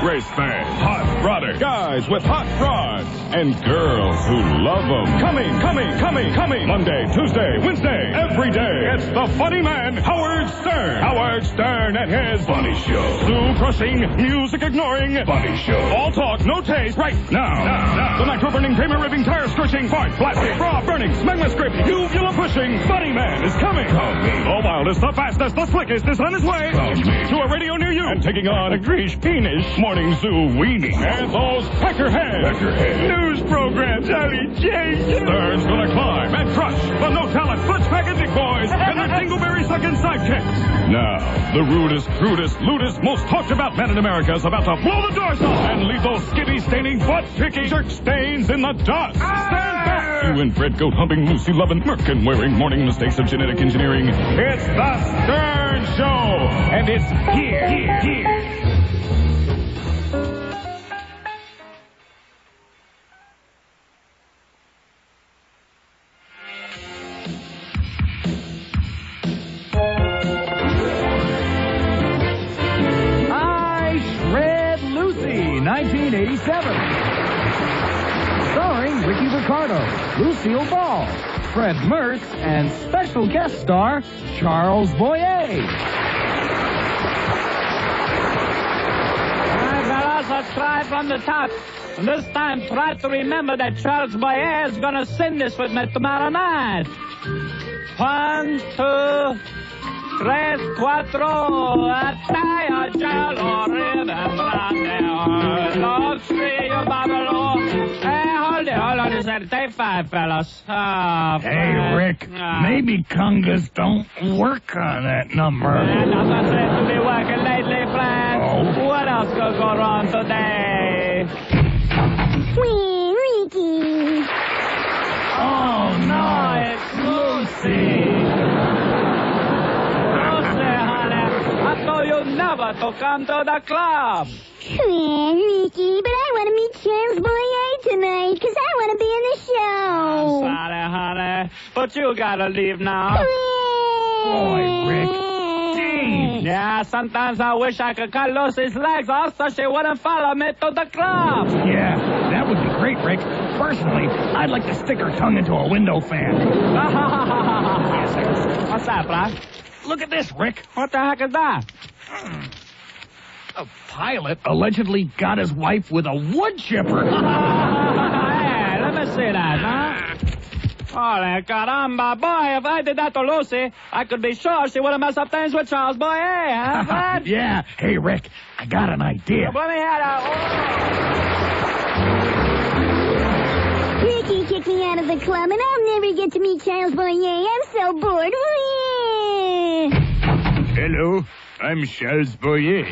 race fans, hot rodders, guys with hot rods, and girls who love them. Coming. Monday, Tuesday, Wednesday, every day. It's the funny man, Howard Stern. Howard Stern and his Funny Show. Zoo-crushing, music-ignoring Funny Show. All talk, no taste, right now. The nitro-burning, tamer-ribbing, tire-scorching, fart-blasting, bra-burning, smegma-scraping, uvula-pushing Funny Man is coming. The wildest, the fastest, the slickest is on his way to a radio near you. And taking on a grease penis morning zoo weenie. And those peckerheads. News programs, Johnny J. Stern's gonna climb and crush the no-talent, fudge-packing boys and their dingleberry-sucking sidekicks. Now, the rudest, crudest, lewdest, most talked-about man in America is about to blow the doors off and leave those skivvy-staining, butt-kicking jerk stains in the dust. Stand back, you inbred, goat-humping, Lucy-loving, merkin-wearing morning mistakes of genetic engineering. It's the Stern Show, and it's here. I Shred Lucy, 1987. Starring Ricky Ricardo, Lucille Ball, Fred Merce, and special guest star Charles Boyer. All right, fellas, let's try from the top. And this time, try to remember that Charles Boyer is going to sing this with me tomorrow night. 1, 2, 3, 4, Ataya, Jalo, Ribbon, Love Tree, Babylon. Hold on a second. Take 5, fellas. Hey, Rick, maybe congas don't work on that number. And I'm not saying to be working lately, Flan. Oh. What else could go wrong today? Ricky. Oh, no. It's Lucy. Lucy, honey. I told you never to come to the club. Ricky, but I want to meet Charles Boyer tonight, because I want to be in the show. Sorry, honey. But you gotta leave now. Boy, Rick. Yeah, sometimes I wish I could cut Lucy's legs off so she wouldn't follow me to the club. Yeah, that would be great, Rick. Personally, I'd like to stick her tongue into a window fan. What's that, Flash? Look at this, Rick. What the heck is that? A pilot allegedly got his wife with a wood chipper. Hey, let me see that, huh? Holy caramba, boy, if I did that to Lucy, I could be sure she wouldn't mess up things with Charles Boyer, huh, Fred? Yeah. Hey, Rick, I got an idea. Let me hear that. Ricky kicked me out of the club, and I'll never get to meet Charles Boyer. I'm so bored. Hello, I'm Charles Boyer.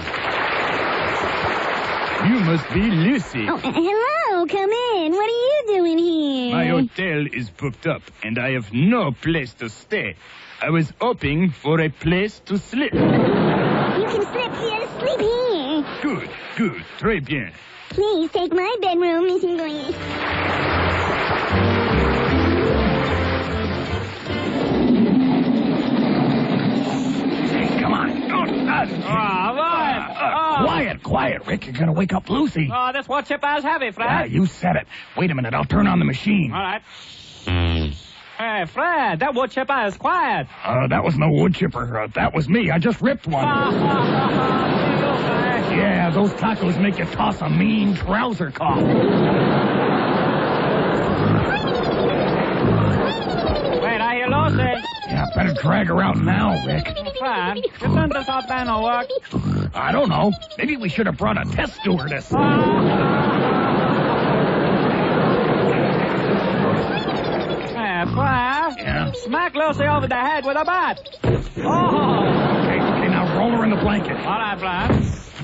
You must be Lucy. Oh, hello, come in. What are you doing here? My hotel is booked up, and I have no place to stay. I was hoping for a place to sleep. You can sleep here. Sleep here. Good, très bien. Please take my bedroom, Mr. Boyer. Come on. Quiet, Rick. You're going to wake up Lucy. Oh, this wood chipper is heavy, Fred. Yeah, you said it. Wait a minute. I'll turn on the machine. All right. Hey, Fred, that wood chipper is quiet. That was no wood chipper. That was me. I just ripped one. Yeah, those tacos make you toss a mean trouser cough. Wait, I hear Lucy. Yeah, better drag her out now, Rick. Fred, you think this whole thing will work? I don't know. Maybe we should have brought a test stewardess. Hey, Fred. Yeah? Smack Lucy over the head with a bat. Oh. Okay, now roll her in the blanket. All right, Fred.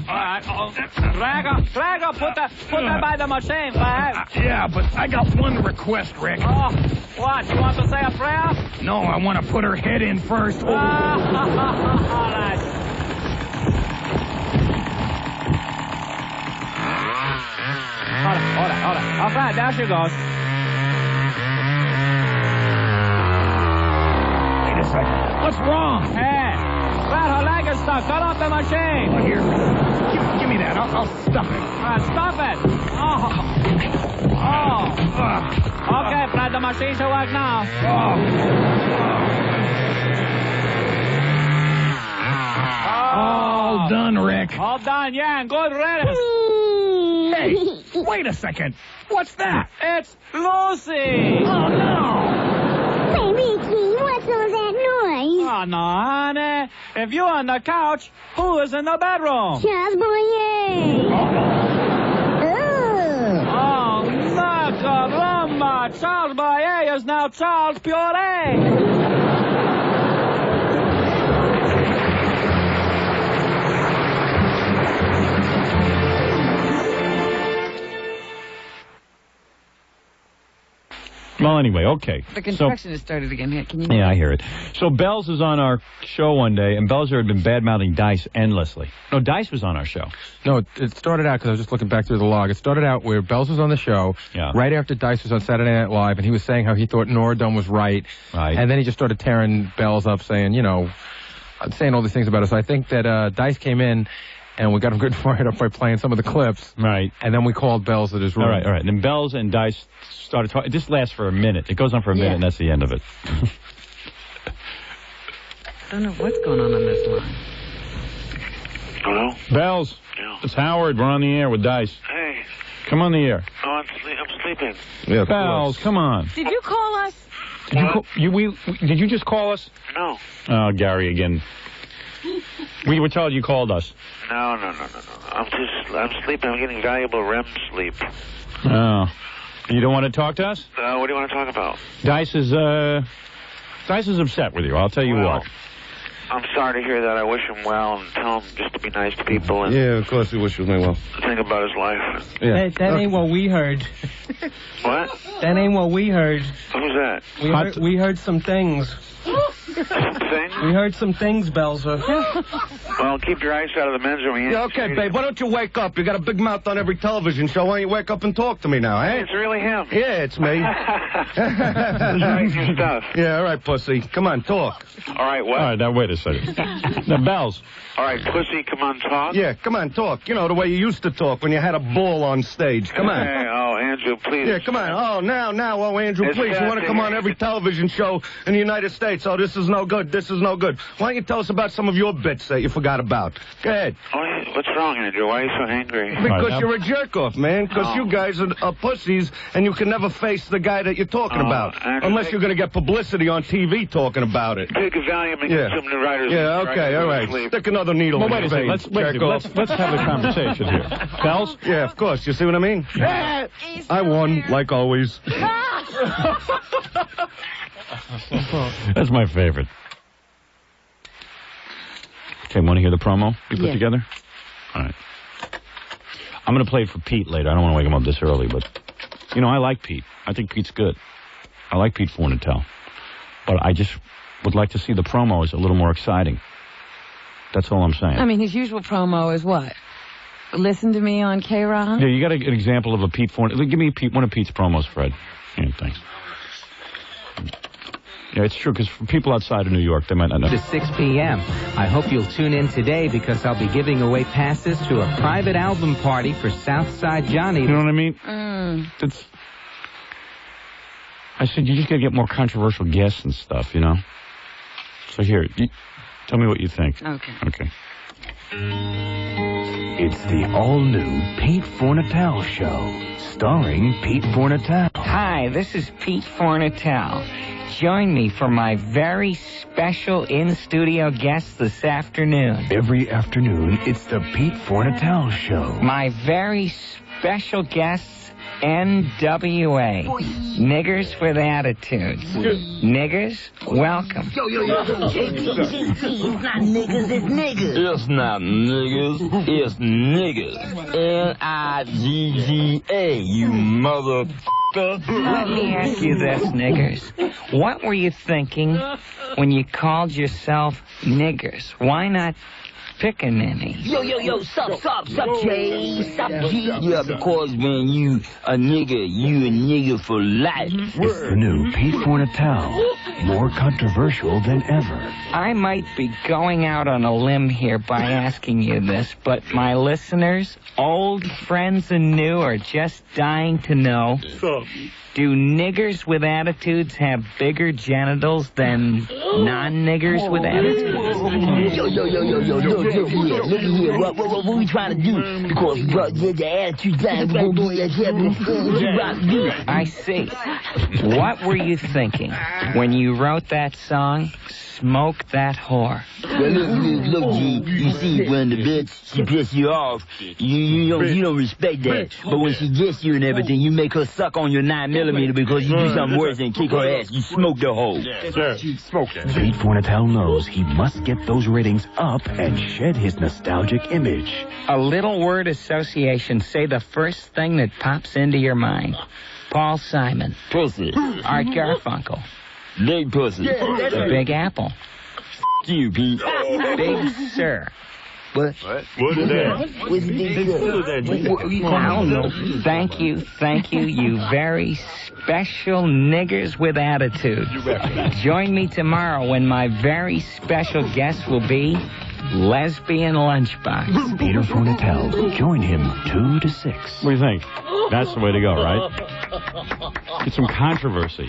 All right. Oh. Drag her. Put her by the machine, Fred. Yeah, but I got one request, Rick. Oh, what? You want to say a prayer? No, I want to put her head in first. All right. Hold on. All right, there she goes. Wait a second. What's wrong? Hey, Fred, her leg is stuck. Cut off the machine. Here. Give me that. I'll stuff it. Stop it. Okay, Fred, the machine should work now. All done, Rick. All done, yeah, and good riddance. Hey, wait a second. What's that? It's Lucy. Oh, no. Hey, Ricky, what's all that noise? Oh, no, honey. If you're on the couch, who is in the bedroom? Charles Boyer. Oh, caramba. Charles Boyer is now Charles Puree. Well, anyway, okay. The construction has started again. Can you? Yeah, I hear it. So Bells is on our show one day, and Belzer had been bad-mouthing Dice endlessly. No, Dice was on our show. No, it started out, because I was just looking back through the log, it started out where Bells was on the show, right after Dice was on Saturday Night Live, and he was saying how he thought Nora Dunn was right. And then he just started tearing Bells up, saying, saying all these things about us. So I think that Dice came in, and we got him good fired up by playing some of the clips. Right. And then we called Bells at his room. All right. And then Bells and Dice started talking. It just lasts for a minute. It goes on for a minute, and that's the end of it. I don't know what's going on this line. Hello? Bells. Yeah. It's Howard. We're on the air with Dice. Hey. Come on the air. Oh, I'm sleeping. Yeah, Bells, come on. Did you call us? Did you just call us? No. Oh, Gary again. We were told you called us. No. I'm sleeping. I'm getting valuable REM sleep. Oh. You don't want to talk to us? What do you want to talk about? Dice is upset with you. I'll tell you what. I'm sorry to hear that. I wish him well and tell him just to be nice to people. And yeah, of course we wish him well. Think about his life. Yeah. That ain't what we heard. What? That ain't what we heard. Who's that? We heard some things. Thing? We heard some things, Belzer. Well, keep your eyes out of the men's room. Yeah, okay, babe. Why don't you wake up? You got a big mouth on every television show. Why don't you wake up and talk to me now, eh? It's really him. Yeah, it's me. Writing your stuff. Yeah, all right, pussy. Come on, talk. All right, what? All right, now wait a second. Now, Bells. All right, pussy, come on, talk. Yeah, come on, talk. You know, the way you used to talk when you had a bull on stage. Come on. Hey, Andrew, please. Yeah, come on. Oh, now, Andrew, please. You want to come on every television show in the United States. Oh, this is no good. This is no good. Why don't you tell us about some of your bits that you forgot about? Go ahead. What's wrong, Andrew? Why are you so angry? Because you're a jerk-off, man. Because you guys are pussies, and you can never face the guy that you're talking about. Andrew, unless you're going to get publicity on TV talking about it. Take a Valium and get some writers. Yeah, okay, all right. Stick another needle in your vein. Let's have a conversation here. Bells? Yeah, of course. You see what I mean? I won, like always. That's my favorite. Okay, want to hear the promo we put together? All right. I'm going to play it for Pete later. I don't want to wake him up this early, but, I like Pete. I think Pete's good. I like Pete Fornatel. But I just would like to see the promos a little more exciting. That's all I'm saying. I mean, his usual promo is what? Listen to me on K-Rock? Yeah, you got an example of a Pete Fornatel. Give me one of Pete's promos, Fred. Yeah, thanks. Yeah, it's true, because for people outside of New York, they might not know. To 6 p.m. I hope you'll tune in today because I'll be giving away passes to a private album party for Southside Johnny. You know what I mean? I said, you just got to get more controversial guests and stuff, So here, tell me what you think. Okay. It's the all-new Pete Fornatel Show, starring Pete Fornatel. Hi, this is Pete Fornatel. Join me for my very special in-studio guest this afternoon. Every afternoon, it's the Pete Fornatel Show. My very special guests, NWA. Niggers with attitudes. Niggers, welcome. Yo. It's not niggers, it's niggas. It's not niggers, it's niggas. N-I-G-G-A, you motherfucker. Let me ask you this, niggers. What were you thinking when you called yourself niggers? Why not pickaninny. Yo, sup, Jay. Sup, G. Yeah, because when you a nigga for life. It's the new Pete Fornatale, more controversial than ever. I might be going out on a limb here by asking you this, but my listeners, old friends and new, are just dying to know. Do niggers with attitudes have bigger genitals than non-niggers with attitudes? Yo, look here. What we trying to do? Because the attitude thing, we're going to do. I see. What were you thinking when you wrote that song, Smoke That Whore? Well, look, G. You see, when the bitch, she piss you off, you don't respect that. But when she gets you and everything, you make her suck on your 9mm because you do something worse than kick her ass. You smoke the hoe. Sir, smoke that. Pete Fornatale knows he must get those ratings up and shed his nostalgic image. A little word association. Say the first thing that pops into your mind. Paul Simon. Pussy. Art Garfunkel. Big pussy. The Big Apple. You, Pete. Big Sir. What? What is that? What's Big Sir? I don't know. Thank you, you very special niggers with attitude. Join me tomorrow when my very special guest will be Lesbian Lunchbox. Peter Fornatale. Join him 2 to 6. What do you think? That's the way to go, right? Get some controversy.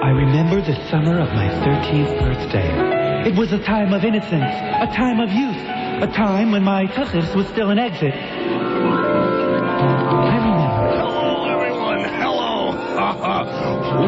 I remember the summer of my 13th birthday. It was a time of innocence, a time of youth, a time when my tuchus was still an exit. Hello, everyone. Hello.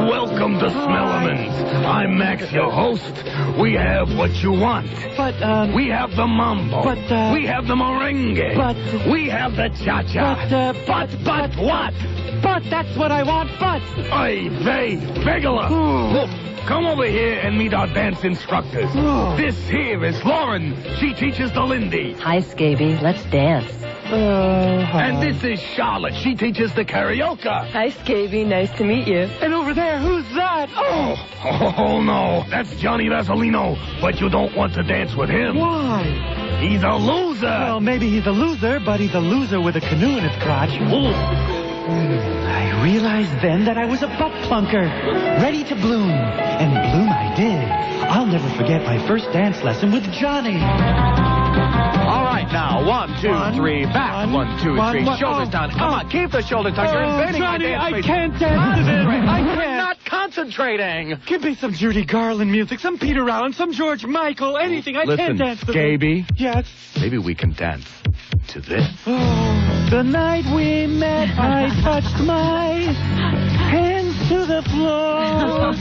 Welcome to Smellemans. I'm Max, your host. We have what you want. But, we have the mambo. But, we have the merengue. But, we have the cha-cha. But what? But that's what I want, but. Oy vey, Begala. Look, come over here and meet our dance instructors. This here is Lauren. She teaches the Lindy. Hi, Scaby. Let's dance. And this is Charlotte. She teaches the karaoke. Hi, Scaby. Nice to meet you. And over there, who's that? Oh, no. That's Johnny Vasolino. But you don't want to dance with him. Why? He's a loser. Well, maybe he's a loser, but he's a loser with a canoe in his crotch. I realized then that I was a butt plunker, ready to bloom. And bloom I did. I'll never forget my first dance lesson with Johnny. All right, now, 1, 2, 3, back. 1, 2, 3, shoulders down. Come on, keep the shoulders down. You're invading Johnny, my dance I space. can't dance to this. I You're can't. not concentrating. Give me some Judy Garland music, some Peter Allen, some George Michael, anything. I can't dance to this. Gaby. Yes? Maybe we can dance to this. Oh, the night we met, I touched my hands to the floor.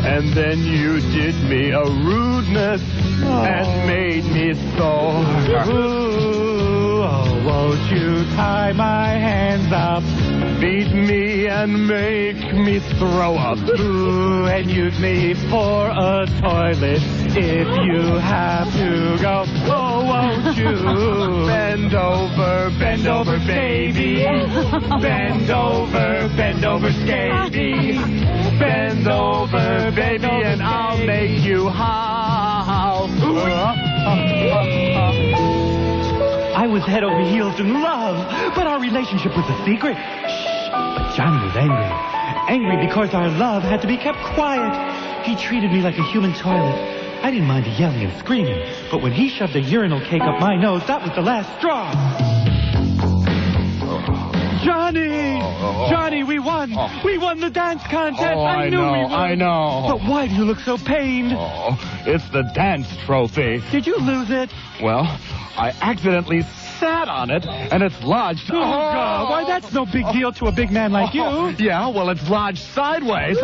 And then you did me a rudeness and made me sore. Ooh, oh, won't you tie my hands up? Beat me and make me throw up. Ooh, and use me for a toilet if you have to go. Oh, won't you? Bend over, baby. Bend over, Scaby. Bend over, baby, and I'll make you howl. I was head over heels in love, but our relationship was a secret. Shh. But Johnny was angry. Angry because our love had to be kept quiet. He treated me like a human toilet. I didn't mind the yelling and screaming, but when he shoved a urinal cake up my nose, that was the last straw. Johnny! Johnny, we won! We won the dance contest! I knew we won! I know. But why do you look so pained? Oh, it's the dance trophy. Did you lose it? Well, I accidentally sat on it, and it's lodged. Oh, God. Why, that's no big deal to a big man like you. Yeah, well, it's lodged sideways.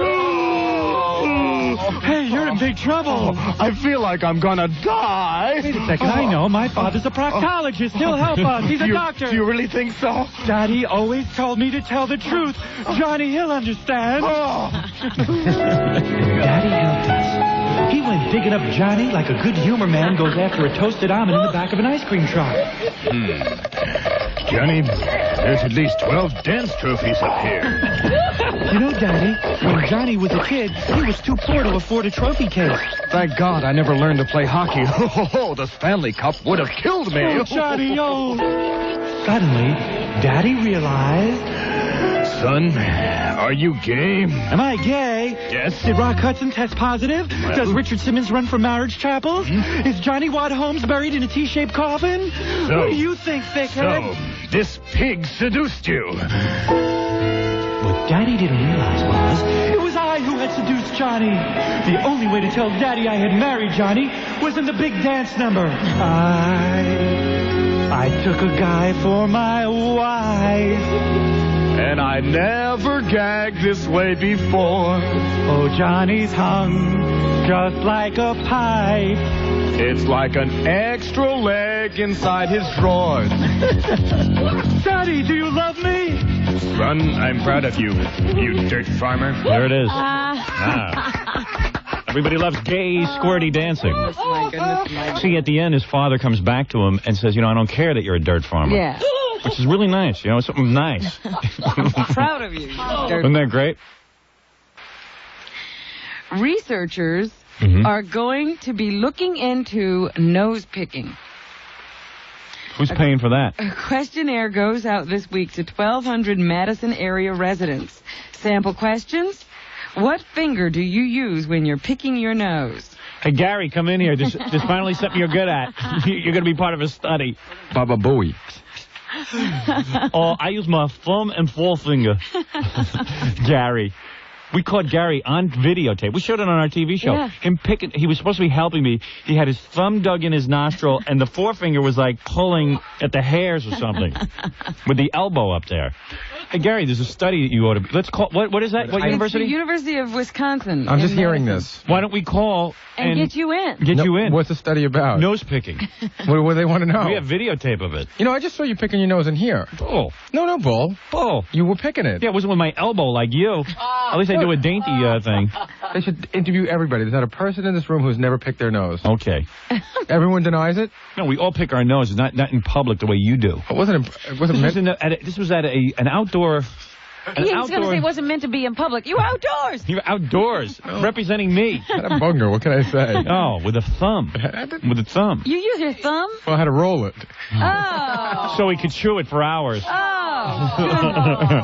Hey, you're in big trouble. I feel like I'm gonna die. Wait a second, I know. My father's a proctologist. He'll help us. He's a doctor. Do you really think so? Daddy always told me to tell the truth. Johnny, he'll understand. Daddy helped us. He went digging up Johnny like a good humor man goes after a toasted almond in the back of an ice cream truck. Johnny, there's at least 12 dance trophies up here. You know, Daddy, when Johnny was a kid, he was too poor to afford a trophy case. Thank God I never learned to play hockey. The Stanley Cup would have killed me. Oh, Johnny, oh. Suddenly, Daddy realized... Son, are you gay? Am I gay? Yes. Did Rock Hudson test positive? Well. Does Richard Simmons run for marriage chapels? Is Johnny Watt Holmes buried in a T-shaped coffin? So, what do you think, thickhead? So, this pig seduced you. What Daddy didn't realize was, it was I who had seduced Johnny. The only way to tell Daddy I had married Johnny was in the big dance number. I took a guy for my wife. And I never gagged this way before. Oh, Johnny's hung just like a pipe. It's like an extra leg inside his drawers. Daddy, do you love me? Son, I'm proud of you, you dirt farmer. There it is. Everybody loves gay, squirty dancing. My goodness. See, at the end, his father comes back to him and says, I don't care that you're a dirt farmer. Yeah. Which is really nice, something nice. I'm proud of you. Isn't that great? Researchers are going to be looking into nose picking. Who's paying for that? A questionnaire goes out this week to 1,200 Madison area residents. Sample questions: what finger do you use when you're picking your nose? Hey, Gary, come in here. There's finally something you're good at. You're going to be part of a study. Baba Booey. Oh, I use my thumb and forefinger. Gary. We caught Gary on videotape. We showed it on our TV show. Yeah. Him picking. He was supposed to be helping me. He had his thumb dug in his nostril, and the forefinger was like pulling at the hairs or something, with the elbow up there. Hey, Gary, there's a study that you ought to. Let's call. What is that? What university? It's the University of Wisconsin. I'm just hearing this. Why don't we call and get you in? Get you in. What's the study about? Nose picking. What do they want to know? We have videotape of it. I just saw you picking your nose in here. Bull. No, Bull. Bull. You were picking it. Yeah, it wasn't with my elbow like you. At least I do a dainty thing. They should interview everybody. There's not a person in this room who's never picked their nose. Okay. Everyone denies it? No, we all pick our noses, not in public the way you do. It wasn't meant... This was at an outdoor... He was going to say it wasn't meant to be in public. You were outdoors. You were outdoors, representing me. I had a bunga, what can I say? Oh, with a thumb. With a thumb. You use your thumb? Well, I had to roll it. Oh. So he could chew it for hours. Oh.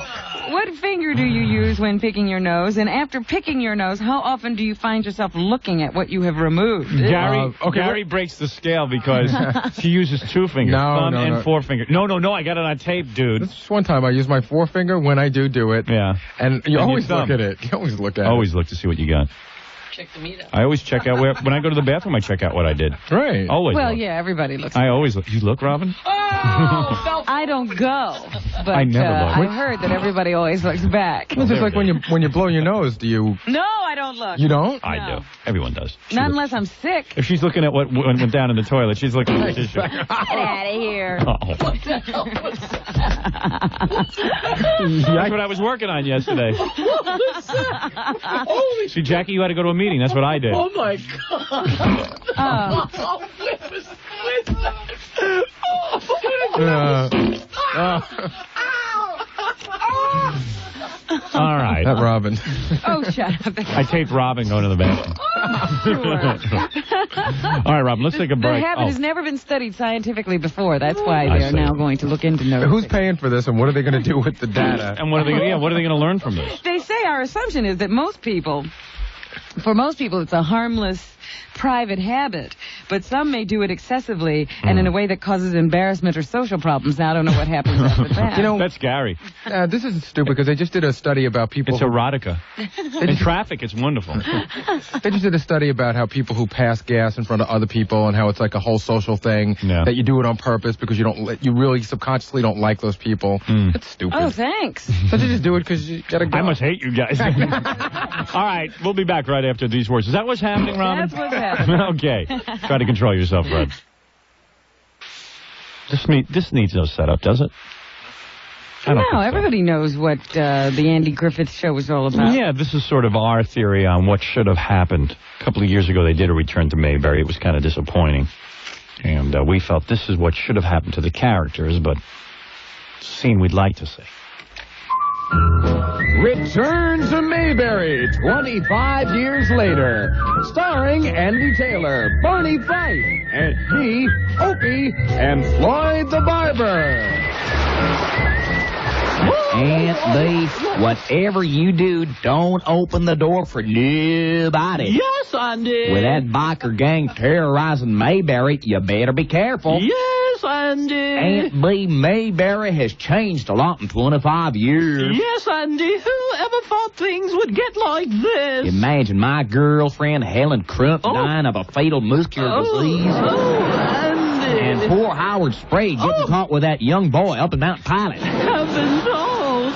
What finger do you use when picking your nose? And after picking your nose, how often do you find yourself looking at what you have removed? Gary breaks the scale because he uses two fingers, thumb and forefinger. No, I got it on tape, dude. This is one time I use my forefinger when I do it. Yeah. And you always look at it. You always look at it. Always look to see what you got. Check the meat up. I always check out when I go to the bathroom, I check out what I did. Right. Always. Well, yeah, everybody looks. I always look. You look, Robin? Oh, I don't go. But I never look. I heard that everybody always looks back. It's just like when you blow your nose, do you... No, I don't look. You don't? I do. Everyone does. Not unless I'm sick. If she's looking at what went down in the toilet, she's looking at the tissue. Get out of here. That's what I was working on yesterday. See, Jackie, you had to go to a meeting. That's what I did. Oh, my God. All right. That Robin. Oh, shut up. I taped Robin going to the bathroom. All right, Robin, let's take a break. The habit has never been studied scientifically before. That's why they're now going to look into nose. Who's paying for this, and what are they going to do with the data? And what are they going to learn from this? They say our assumption is that for most people, it's a harmless private habit, but some may do it excessively and in a way that causes embarrassment or social problems. Now, I don't know what happens after that. That's Gary. This is stupid because they just did a study about people. It's erotica. In traffic, it's wonderful. They just did a study about how people who pass gas in front of other people and how it's like a whole social thing that you do it on purpose because you really subconsciously don't like those people. It's stupid. Oh, thanks. So you just do it because you gotta go. I must hate you guys. All right, we'll be back right after these words. Is that what's happening, Robin? That's what's happening. Okay. Try to control yourself, Fred. This needs no setup, does it? No, everybody knows what the Andy Griffith Show was all about. Yeah, this is sort of our theory on what should have happened. A couple of years ago, they did a return to Mayberry. It was kind of disappointing. And we felt this is what should have happened to the characters, but scene we'd like to see. Return to Mayberry 25 years later. Starring Andy Taylor, Barney Fife, and me, Opie, and Floyd the Barber. Aunt B, whatever you do, don't open the door for nobody. Yes, Andy. With that biker gang terrorizing Mayberry, you better be careful. Yes, Andy. Aunt B, Mayberry has changed a lot in 25 years. Yes, Andy. Who ever thought things would get like this? Imagine my girlfriend Helen Crump dying of a fatal muscular disease. Andy. And poor Howard Sprague getting caught with that young boy up in Mount Pilot. Heavens,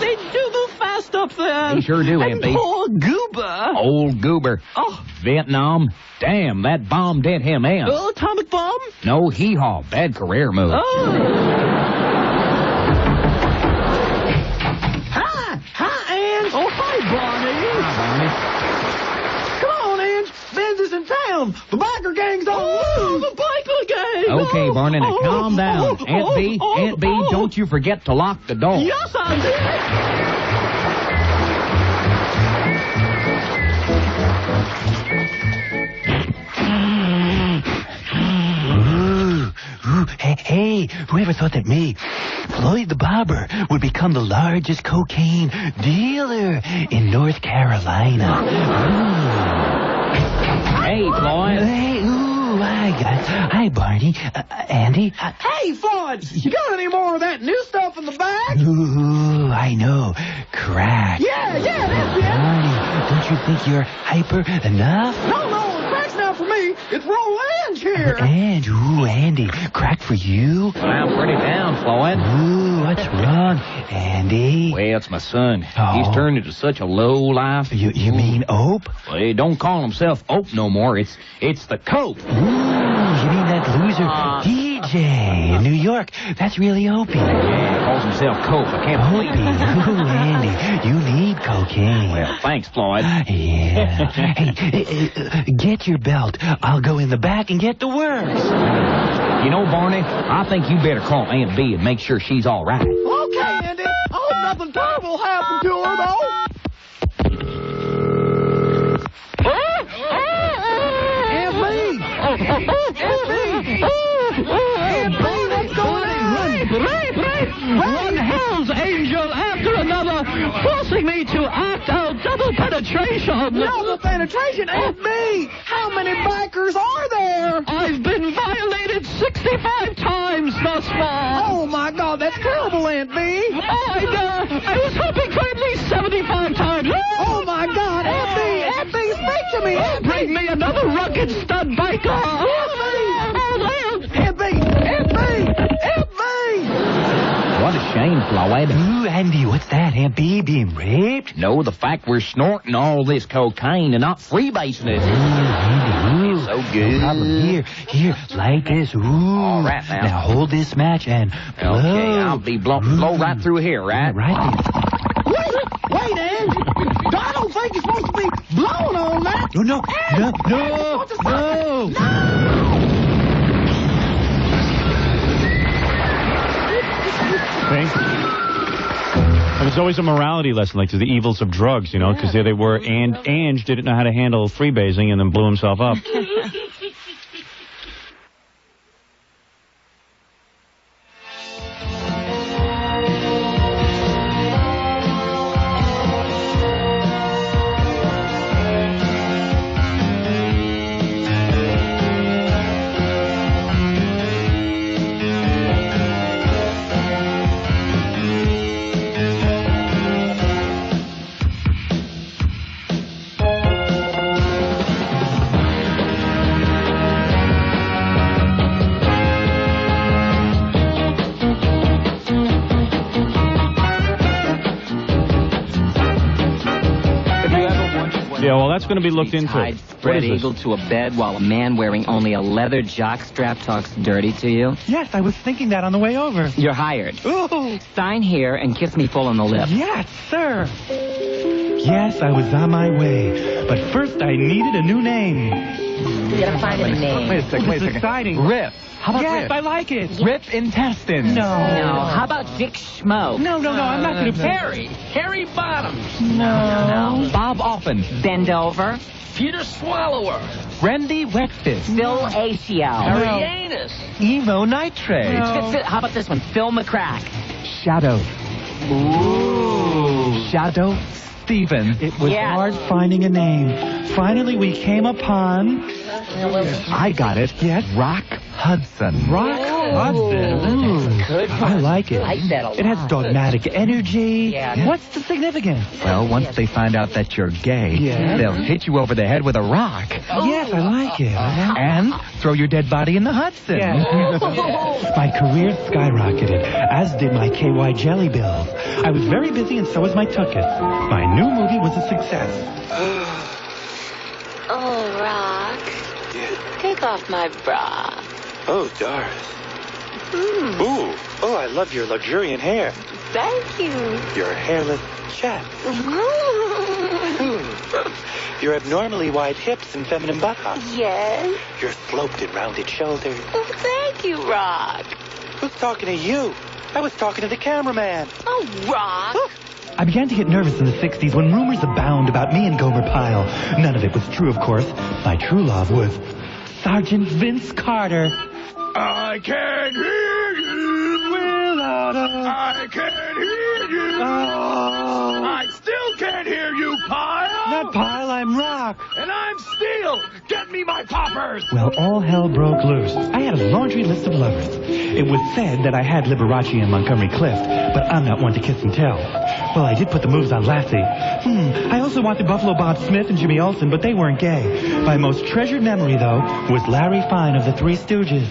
they do move fast up there. They sure do, and Aunt B. poor Goober. Old Goober. Oh. Vietnam. Damn, that bomb did him in. Atomic bomb? No, hee-haw. Bad career move. Hi, Ange. Oh, hi, Barney. Hi, Barney. Come on, Ange. Ben's is in town. The biker gang's on loose. The biker gang. Okay, Barney, now calm down. Aunt B, don't you forget to lock the door. Yes, I did. Hey, whoever thought that me, Floyd the Barber, would become the largest cocaine dealer in North Carolina? Hey, Floyd. Hey, hi, Barney. Andy? Hey, Floyd, you got any more of that new stuff in the bag? Ooh, I know. Crack. Yeah, that's it. Barney, don't you think you're hyper enough? No, crack's not for me. It's Roll Ange here. Andy, crack for you? I'm pretty down, Floyd. Ooh, what's wrong, Andy? Well, it's my son. He's turned into such a low life. You mean Ope? Well, he don't call himself Ope no more. It's the Cope. Ooh, you mean that loser DJ in New York? That's really Opie. Yeah, he calls himself Cope. I can't believe it. Ooh, Andy, you need cocaine. Well, thanks, Floyd. Yeah. Hey, get your belt. I'll go in the back and get the works. You know, Barney, I think you better call Aunt B and make sure she's all right. Okay, Andy. I hope nothing terrible happened to her, though. Aunt B! What's going on? Rape! One hell's angel after another, forcing me to act out double penetration. Double penetration? Aunt B! How many bikers are there? I've been violated 65 times thus far. Oh, my God, that's terrible, Aunt B. I was hoping for at least 75 times. Oh, my God, Aunt B, speak to me. Bring me another rugged stud biker. Aunt B! What a shame, Floyd. Ooh, Andy, what's that? Aunt B being raped? No, the fact we're snorting all this cocaine and not freebasing it. Ooh, Andy, It's so good. Here, like this. Ooh. All right, now. Now hold this match and blow. Okay, I'll be blow right through here, right? Right there. Wait, Ange. I don't think you're supposed to be blowing on that. No. See? It was always a morality lesson, like to the evils of drugs, you know, because there they were, and Ange didn't know how to handle freebasing and then blew himself up. Yeah, well, that's going to be looked into. Tied spread eagle to a bed while a man wearing only a leather jockstrap talks dirty to you? Yes, I was thinking that on the way over. You're hired. Ooh. Sign here and kiss me full on the lips. Yes, sir. Yes, I was on my way. But first, I needed a new name. You gotta find a name. Wait a second. Exciting. Riff. How about Yes, Rip? I like it. Rip intestines. No. How about Dick Schmo? No, I'm not going to... Harry Bottoms. No. Bob Offen. Bend over. Peter Swallower. Randy Wetfist. Phil Asio. Harry Anus. Evo Nitrate. How about this one? Phil McCrack. Shadow. Ooh. Shadow Stevens. It was hard finding a name. Finally, we came upon... I got it. Yes? Rock Hudson. Rock Hudson. Good one. I like it. I like that a lot. It has dogmatic energy. Yeah. What's the significance? Well, once they find out that you're gay, Yeah. they'll hit you over the head with a rock. Yes, I like it. And throw your dead body in the Hudson. My career skyrocketed, as did my KY jelly bills. I was very busy, and so was my tuchus. My new movie was a success. Oh, Rock. Take off my bra. Oh, Doris. Ooh. Oh, I love your luxuriant hair. Thank you. You're a hairless chap. Your abnormally wide hips and feminine buttocks. Yes. Your sloped and rounded shoulders. Oh, thank you, Rock. Who's talking to you? I was talking to the cameraman. Oh, Rock. I began to get nervous in the 60s when rumors abound about me and Gomer Pyle. None of it was true, of course. My true love was Sergeant Vince Carter. I can't hear you without I can't hear you. I still can't hear you, Pyle. Not Pyle, I'm Rock. And I'm Steel. Get me my poppers. Well, all hell broke loose. I had a laundry list of lovers. It was said that I had Liberace and Montgomery Clift, but I'm not one to kiss and tell. Well, I did put the moves on Lassie. I also wanted Buffalo Bob Smith and Jimmy Olsen, but they weren't gay. My most treasured memory, though, was Larry Fine of the Three Stooges.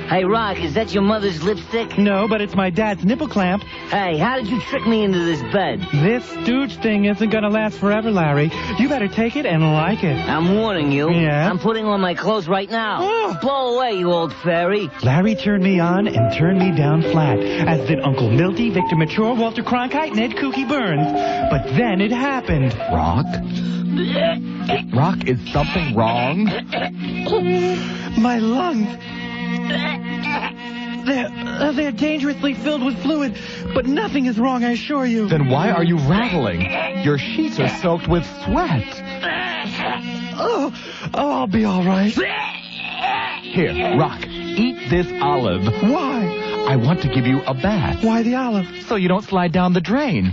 Hey, Rock, is that your mother's lipstick? No, but it's my dad's nipple clamp. Hey, how did you trick me into this bed? This stooge thing isn't gonna last forever, Larry. You better take it and like it. I'm warning you. Yeah? I'm putting on my clothes right now. Oh. Blow away, you old fairy. Larry turned me on and turned me down flat, as did Uncle Milty, Victor Mature, Walter Cronkite, and Ed Kooky Burns. But then it happened. Rock? Rock, is something wrong? My lungs. They're dangerously filled with fluid, but nothing is wrong, I assure you. Then why are you rattling? Your sheets are soaked with sweat. Oh, I'll be all right. Here, Rock, eat this olive. Why? I want to give you a bath. Why the olive? So you don't slide down the drain.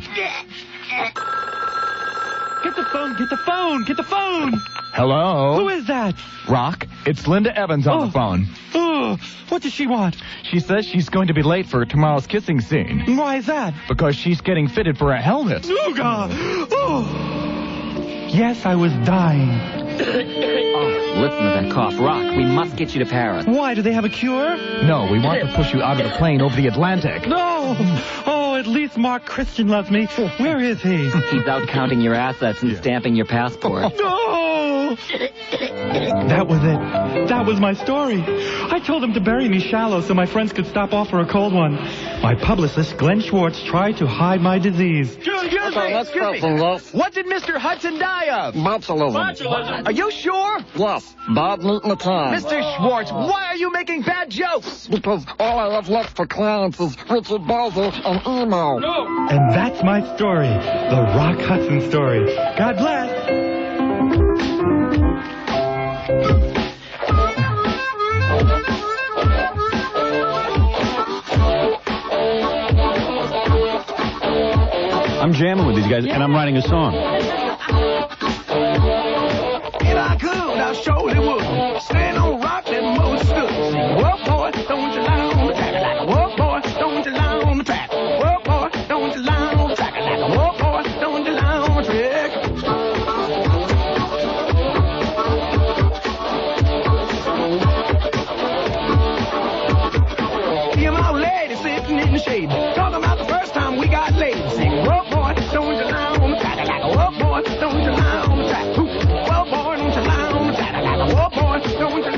Get the phone, get the phone, get the phone! Hello? Who is that? Rock, it's Linda Evans on the phone. Oh, what does she want? She says she's going to be late for tomorrow's kissing scene. Why is that? Because she's getting fitted for a helmet. Oh, God! Oh! Yes, I was dying. Listen to that cough. Rock, we must get you to Paris. Why, do they have a cure? No, we want to push you out of the plane over the Atlantic. No! Oh, at least Mark Christian loves me. Where is he? He's out counting your assets and stamping your passport. No! That was it. That was my story. I told him to bury me shallow so my friends could stop off for a cold one. My publicist, Glenn Schwartz, tried to hide my disease. What did Mr. Hudson die of? Botulism. Are you sure? Yes, bad meat in the can. Mr. Schwartz, why are you making bad jokes? Because all I have left for clients is Richard Belzer and emo. And that's my story, the Rock Hudson story. God bless. I'm jamming with these guys, and I'm writing a song. If I could, I surely would. Stand on rock that most stood. Whoa, boy, don't you lie on the track like a whoa, boy, don't you lie on the track. Whoa, boy, don't you lie on the track like a whoa, boy, don't you lie on the track. See my old lady sitting in the shade, talking about the first time we got laid. Sing, whoa, boy, don't you lie on the track like a whoa, boy, don't you lie on the track. Whoa, boy, don't you lie on the track like a whoa, boy, don't you lie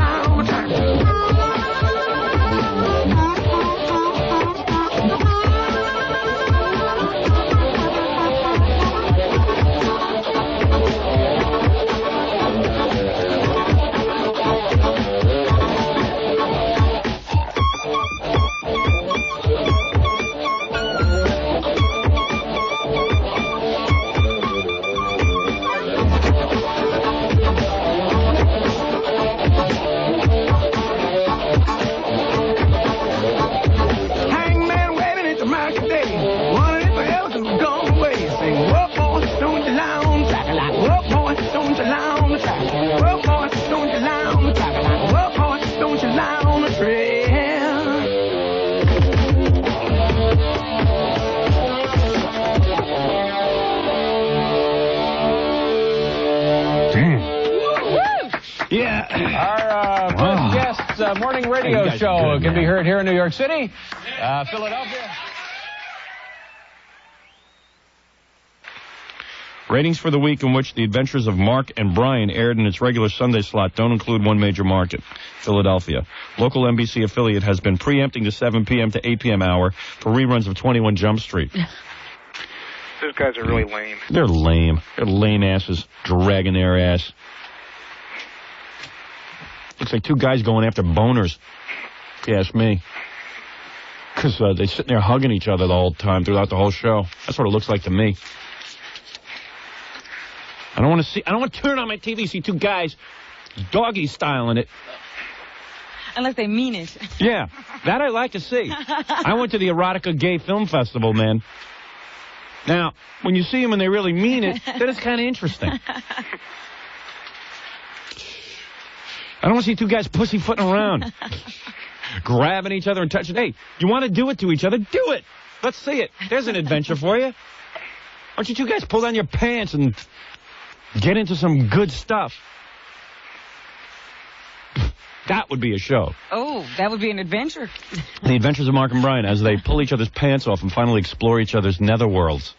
Our first guest morning radio show can be heard here in New York City, Philadelphia. Ratings for the week in which The Adventures of Mark and Brian aired in its regular Sunday slot don't include one major market, Philadelphia. Local NBC affiliate has been preempting the 7 p.m. to 8 p.m. hour for reruns of 21 Jump Street. Those guys are really lame. They're lame. They're lame asses, dragging their ass. Looks like two guys going after boners, if you ask me. Because they're sitting there hugging each other the whole time throughout the whole show. That's what it looks like to me. I don't want to turn on my TV, see two guys doggy styling it. Unless they mean it. Yeah, that I like to see. I went to the Erotica Gay Film Festival, man. Now, when you see them and they really mean it, then it's kind of interesting. I don't want to see two guys pussyfooting around, grabbing each other and touching. Hey, you want to do it to each other? Do it. Let's see it. There's an adventure for you. Why don't you two guys pull down your pants and get into some good stuff? That would be a show. Oh, that would be an adventure. The Adventures of Mark and Brian, as they pull each other's pants off and finally explore each other's netherworlds.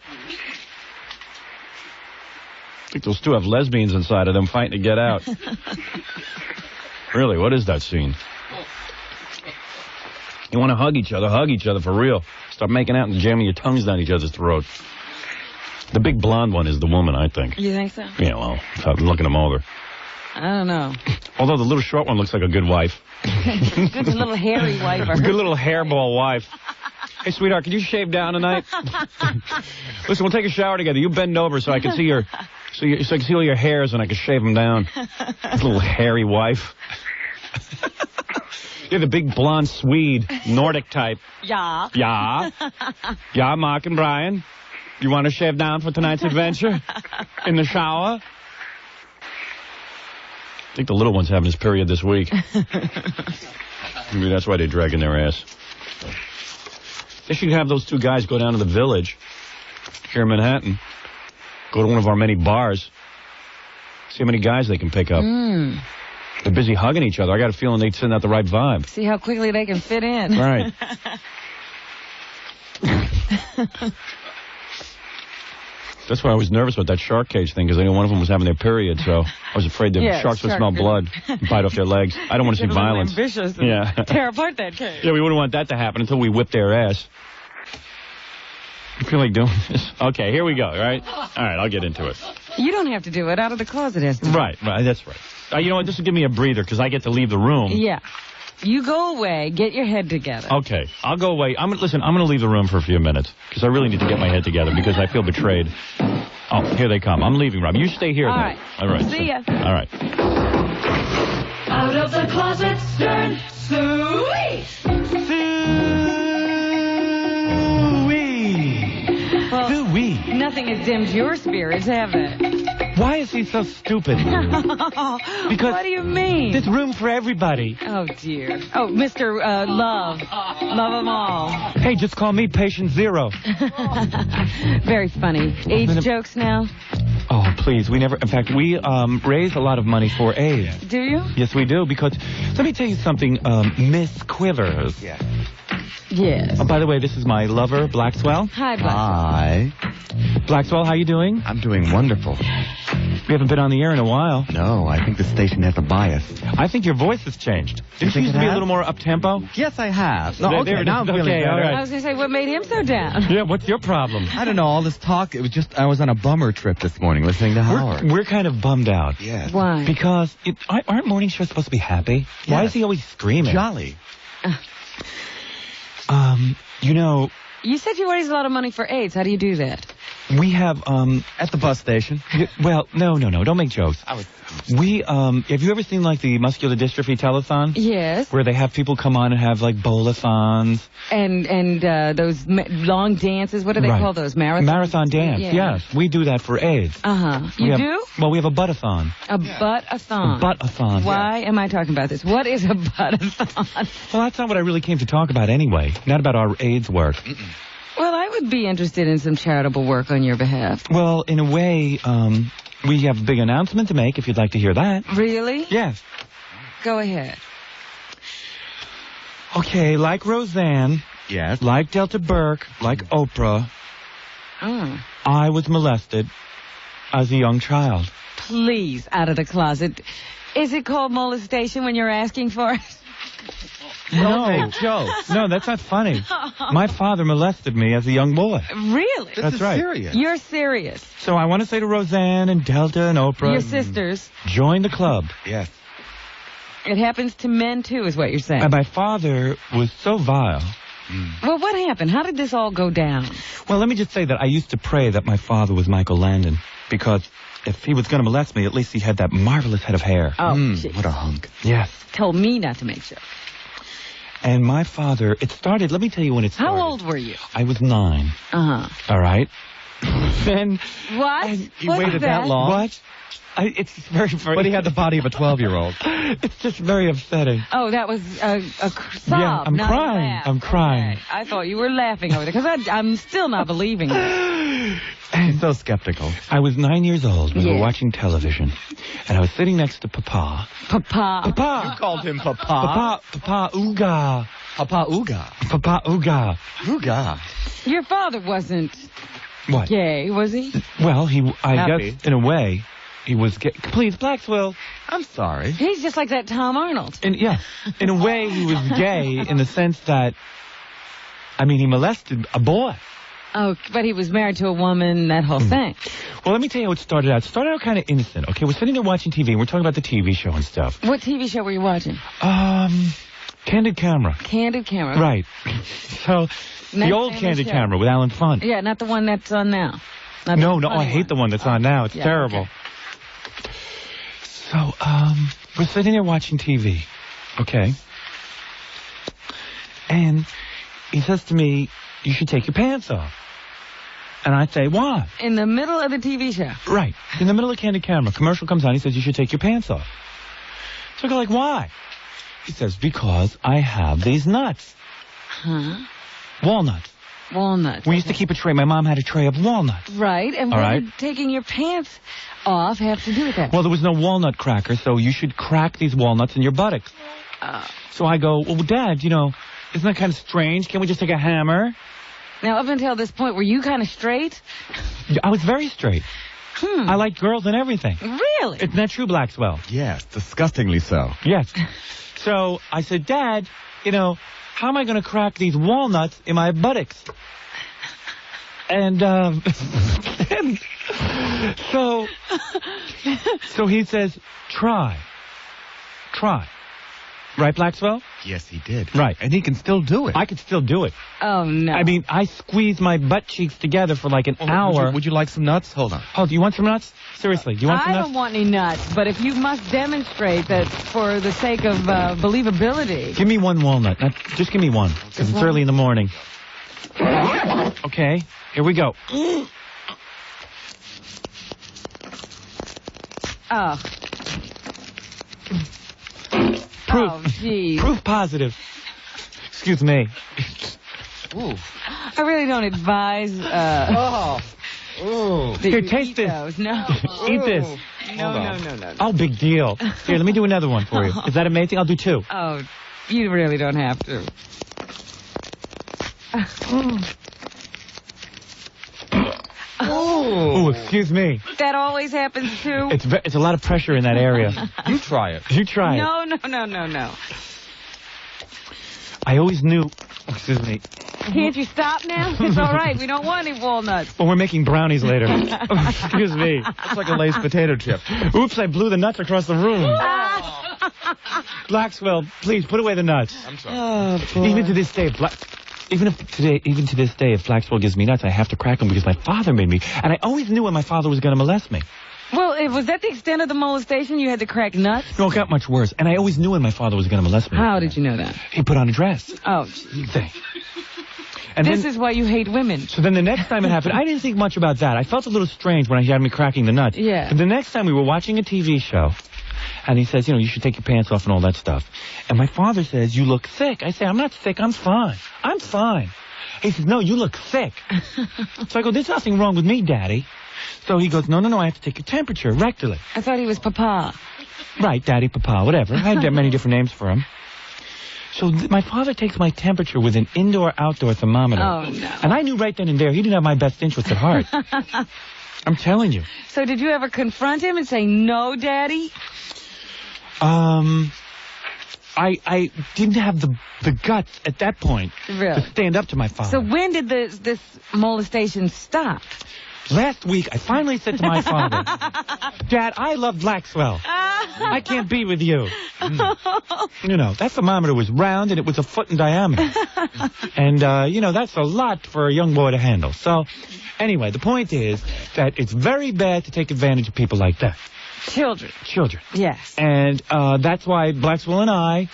I think those two have lesbians inside of them fighting to get out. Really, what is that scene? You want to hug each other for real. Stop making out and jamming your tongues down each other's throats. The big blonde one is the woman, I think. You think so? Yeah, well, I'm looking them over. I don't know. Although the little short one looks like a good wife. Good little hairy wife. Good little hairball wife. Hey, sweetheart, can you shave down tonight? Listen, we'll take a shower together. You bend over so I can see so I can see all your hairs and I can shave them down. Little hairy wife. You're the big blonde Swede, Nordic type. Yeah. Yeah. Yeah, Mark and Brian. You want to shave down for tonight's adventure? In the shower? I think the little one's having his period this week. Maybe that's why they're dragging their ass. They should have those two guys go down to the Village here in Manhattan. Go to one of our many bars. See how many guys they can pick up. They're busy hugging each other. I got a feeling they'd send out the right vibe. See how quickly they can fit in. Right. That's why I was nervous about that shark cage thing, because I knew one of them was having their period, so I was afraid the sharks would smell blood, bite off their legs. I don't want to see violence. Ambitious and tear apart that cage. Yeah, we wouldn't want that to happen until we whip their ass. You feel like doing this? Okay, here we go, all right? All right, I'll get into it. You don't have to do it. Out of the closet has to. Right, that's right. You know what? This will give me a breather, because I get to leave the room. Yeah. You go away. Get your head together. Okay. I'll go away. Listen, I'm going to leave the room for a few minutes because I really need to get my head together because I feel betrayed. Oh, here they come. I'm leaving, Rob. You stay here, All though. right. All right. See ya. All right. Out of the closet, Stern Sweet. Well, nothing has dimmed your spirits, have they? Why is he so stupid? Because what do you mean? There's room for everybody. Oh, dear. Oh, Mr. Love. Love 'em all. Hey, just call me Patient Zero. Very funny. AIDS jokes now? Oh, please. We never... In fact, we raise a lot of money for AIDS. Do you? Yes, we do, because... Let me tell you something, Miss Quivers. Yeah. Yes. Oh, by the way, this is my lover, Blackswell. Hi, Blackswell. Hi. Blackswell, how you doing? I'm doing wonderful. We haven't been on the air in a while. No, I think the station has a bias. I think your voice has changed. Didn't you used to be a little more up-tempo? Yes, I have. No, okay, now I'm feeling better. All right. I was going to say, what made him so down? Yeah, what's your problem? I don't know, all this talk, it was just, I was on a bummer trip this morning listening to Howard. We're kind of bummed out. Yes. Why? Because aren't morning shows supposed to be happy? Yes. Why is he always screaming? Jolly. You know... You said you raise a lot of money for AIDS. How do you do that? We have, at the bus station. Well, no. Don't make jokes. Have you ever seen, like, the muscular dystrophy telethon? Yes. Where they have people come on and have, like, bowl-a-thons. And those long dances. What do they call those? Marathon? Marathon dance, yes. We do that for AIDS. Uh-huh. You do? Well, we have a butt-a-thon. A butt-a-thon? A butt-a-thon. Why am I talking about this? What is a butt-a-thon? Well, that's not what I really came to talk about anyway. Not about our AIDS work. Well, I would be interested in some charitable work on your behalf. Well, in a way, we have a big announcement to make if you'd like to hear that. Really? Yes. Go ahead. Okay, like Roseanne. Yes. Like Delta Burke. Like Oprah. I was molested as a young child. Please, out of the closet. Is it called molestation when you're asking for it? No, no, that's not funny. My father molested me as a young boy. Really? That's right. Serious. You're serious. So I want to say to Roseanne and Delta and Oprah. Your sisters. Join the club. Yes. It happens to men, too, is what you're saying. And my father was so vile. Well, what happened? How did this all go down? Well, let me just say that I used to pray that my father was Michael Landon, because if he was going to molest me, at least he had that marvelous head of hair. Oh, geez. What a hunk. Yes. Told me not to make jokes. And my father, it started, let me tell you when it started. How old were you? I was 9. Uh-huh. All right? Then... What? He What's waited that long? What? It's very... But he had the body of a 12-year-old. It's just very upsetting. Oh, that was a sob, Yeah, I'm not crying. a laugh. I'm crying. Okay. I thought you were laughing over there, because I'm still not believing it. He's so skeptical. I was 9 years old. We were watching television. And I was sitting next to Papa. Papa? Papa! You called him Papa? Papa Ooga. Papa Ooga. Papa Ooga. Ooga. Your father wasn't What? gay, was he? Well, I Happy. guess, in a way, he was gay. Please, Blackswell. I'm sorry. He's just like that Tom Arnold. Yeah. In a way, he was gay in the sense that, I mean, he molested a boy. Oh, but he was married to a woman, that whole thing. Well, let me tell you how it started out. It started out kind of innocent. Okay, we're sitting there watching TV, and we're talking about the TV show and stuff. What TV show were you watching? Candid Camera. Candid Camera. Right. So, the Next old famous Candid show. Camera with Alan Funt. Yeah, not the one that's on now. Not No, the I funny hate one. the one that's on now. It's Yeah, terrible. okay. So, we're sitting there watching TV. Okay. And he says to me, you should take your pants off. And I say, why? In the middle of the TV show. Right. In the middle of Candid Camera. Commercial comes on. He says, you should take your pants off. So I go like, why? He says, because I have these nuts. Huh? Walnuts. Walnuts. We used to keep a tray. My mom had a tray of walnuts. Right, and All what right. did taking your pants off have to do with that? Well, there was no walnut cracker, so you should crack these walnuts in your buttocks. So I go, well, Dad, isn't that kind of strange? Can't we just take a hammer? Now, up until this point, were you kind of straight? I was very straight. I liked girls and everything. Really? Isn't that true, Blackswell? Yes, disgustingly so. Yes. So I said, Dad, how am I going to crack these walnuts in my buttocks? And so he says, try. Right, Blackswell? Yes, he did. Right. And he can still do it. I could still do it. Oh, no. I mean, I squeezed my butt cheeks together for like an hour. Would you like some nuts? Hold on. Oh, do you want some nuts? Seriously, do you want some I nuts? don't want any nuts, but if you must demonstrate that for the sake of believability. Give me one walnut. Just give me one, because it's early in the morning. Okay, here we go. Oh. Proof. Oh, geez. Proof positive. Excuse me. Ooh. I really don't advise. Here, taste this. Those. No. Eat this. No. Oh, big deal. Here, let me do another one for you. Is that amazing? I'll do 2. Oh, you really don't have to. Oh, excuse me. That always happens too. It's a lot of pressure in that area. You try it. You try it. No. I always knew. Excuse me. Can't you stop now? It's all right. We don't want any walnuts. Well, we're making brownies later. Excuse me. It's like a Lay's potato chip. Oops, I blew the nuts across the room. Blackswell, please put away the nuts. I'm sorry. Oh, boy. Even to this day, even to this day, if Blackswell gives me nuts, I have to crack them because my father made me. And I always knew when my father was going to molest me. Well, was that the extent of the molestation? You had to crack nuts? No, it got much worse. And I always knew when my father was going to molest me. How did you know that? He put on a dress. Oh, And this then, is why you hate women. So then the next time it happened, I didn't think much about that. I felt a little strange when he had me cracking the nuts. Yeah. But the next time we were watching a TV show, and he says, you should take your pants off and all that stuff. And my father says, you look sick. I say, I'm not sick. I'm fine. I'm fine. He says, no, you look sick. So I go, there's nothing wrong with me, Daddy. So he goes, no, I have to take your temperature rectally. I thought he was Papa. Right, Daddy, Papa, whatever. I had many different names for him. So my father takes my temperature with an indoor-outdoor thermometer. Oh, no. And I knew right then and there he didn't have my best interests at heart. I'm telling you. So did you ever confront him and say, no, Daddy? I didn't have the guts at that point Really? to stand up to my father. So when did this molestation stop? Last week, I finally said to my father, Dad, I love Blackswell. I can't be with you. You know, that thermometer was round and it was a foot in diameter. And, you know, that's a lot for a young boy to handle. So, anyway, the point is that it's very bad to take advantage of people like that. Children. Yes. And that's why Blackswell and I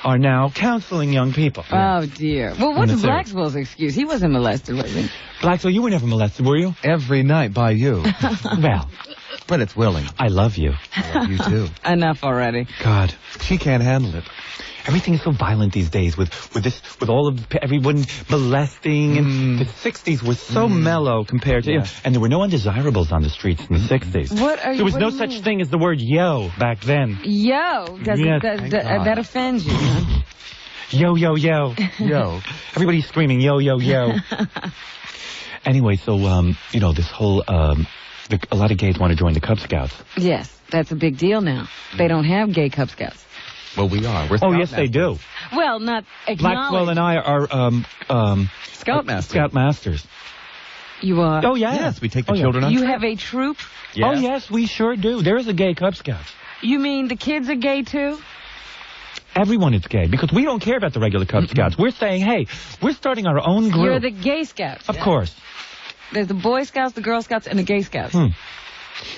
are now counseling young people. Oh, dear. Well, what's Blackswell's excuse? He wasn't molested, was he? Blackswell, you were never molested, were you? Every night by you. Well. But it's willing. I love you. I love you, too. Enough already. God. She can't handle it. Everything is so violent these days with all of everyone molesting. And the 60s were so mellow compared to, and there were no undesirables on the streets in the 60s. There was no such thing as the word yo back then. Yo? That offends you, huh? Yo, yo, yo. Yo. Everybody's screaming yo, yo, yo. Anyway, so, you know, this whole, a lot of gays want to join the Cub Scouts. Yes, that's a big deal now. They don't have gay Cub Scouts. Well, we are. We're yes, they do. Well, not acknowledged. Blackswell and I are Scoutmasters. You are? Oh, yeah. Yes, we take the children on You trips. have a troop? Yes. Oh, yes, we sure do. There is a gay Cub Scout. You mean the kids are gay, too? Everyone is gay, because we don't care about the regular Cub Scouts. We're saying, hey, we're starting our own group. You're the Gay Scouts. Of course. There's the Boy Scouts, the Girl Scouts, and the Gay Scouts. And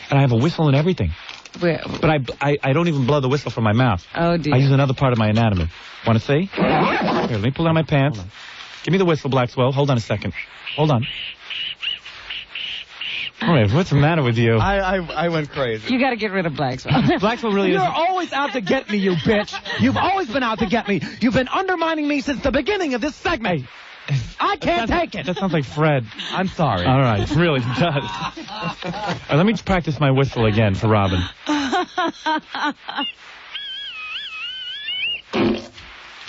I have a whistle and everything. Well, but I don't even blow the whistle from my mouth. Oh, dear. I use another part of my anatomy. Want to see? Here, let me pull down my pants. Give me the whistle, Blackswell. Hold on a second. Hold on. All right, what's the matter with you? I went crazy. You got to get rid of Blackswell. Blackswell really You're isn't. always out to get me, you bitch. You've always been out to get me. You've been undermining me since the beginning of this segment. I can't take it. That sounds like Fred. I'm sorry. All right, it really does. All right, let me practice my whistle again for Robin.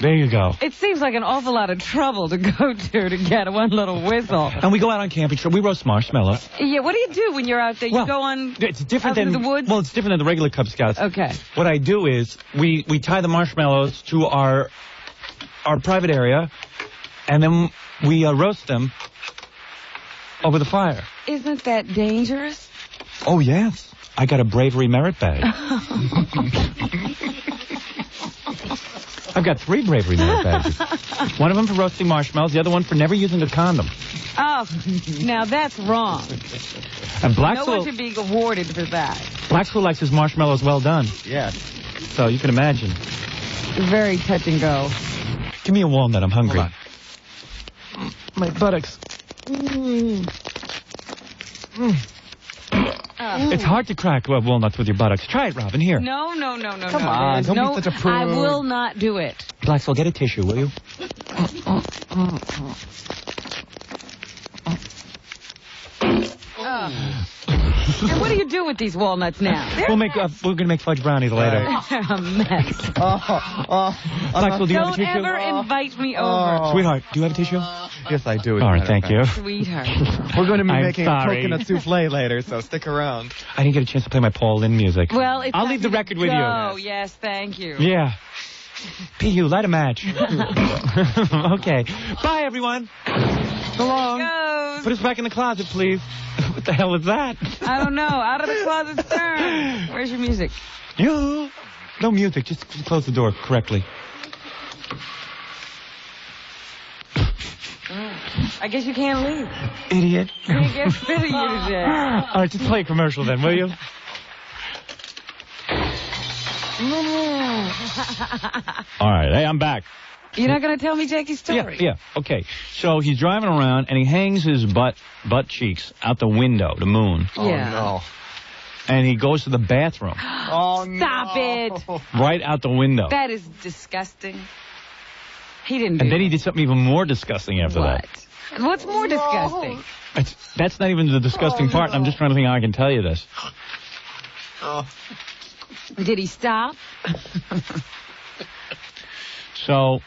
There you go. It seems like an awful lot of trouble to go to get one little whistle. And we go out on camping trip. We roast marshmallows. Yeah, what do you do when you're out there? You go on it's different out than in the woods? Well, it's different than the regular Cub Scouts. Okay. What I do is we tie the marshmallows to our private area, and then we roast them over the fire. Isn't that dangerous? Oh, yes. I got a bravery merit badge. I've got 3 bravery merit badges. One of them for roasting marshmallows, the other one for never using a condom. Oh, now that's wrong. And No one should be awarded for that. Blackswell likes his marshmallows well done. Yes. So you can imagine. Very touch and go. Give me a walnut. I'm hungry. Hold on. My buttocks. It's hard to crack walnuts with your buttocks. Try it, Robin. Here. No. Come on, don't be such a prude. I will not do it. Blackswell, get a tissue, will you? And what do you do with these walnuts now? We're gonna make fudge brownies later. They're a mess. Blackswell, do you have a Don't tissue? ever invite me over. Sweetheart, do you have a tissue? Yes, I do. All right, thank you. Sweetheart. We're going to be I'm making sorry. a coconut souffle later, so stick around. I didn't get a chance to play my Paul Lynde music. Well, it's I'll time leave the to record with go. you. Oh, yes, thank you. Yeah. P.U., light a match. Okay. Bye, everyone. So long. Goes. Put us back in the closet, please. What the hell is that? I don't know. Out of the closet, stern. Where's your music? You. No music. Just close the door correctly. I guess you can't leave. Idiot. Can't get rid of you today. All right, just play a commercial then, will you? All right. Hey, I'm back. You're not going to tell me Jackie's story? Yeah. Okay. So he's driving around and he hangs his butt cheeks out the window, the moon. Yeah. Oh, And he goes to the bathroom. no. Stop it. Right out the window. That is disgusting. He didn't do And then he did something even more disgusting after What? that. What's more disgusting? That's not even the disgusting part. I'm just trying to think how I can tell you this. Did he stop? So,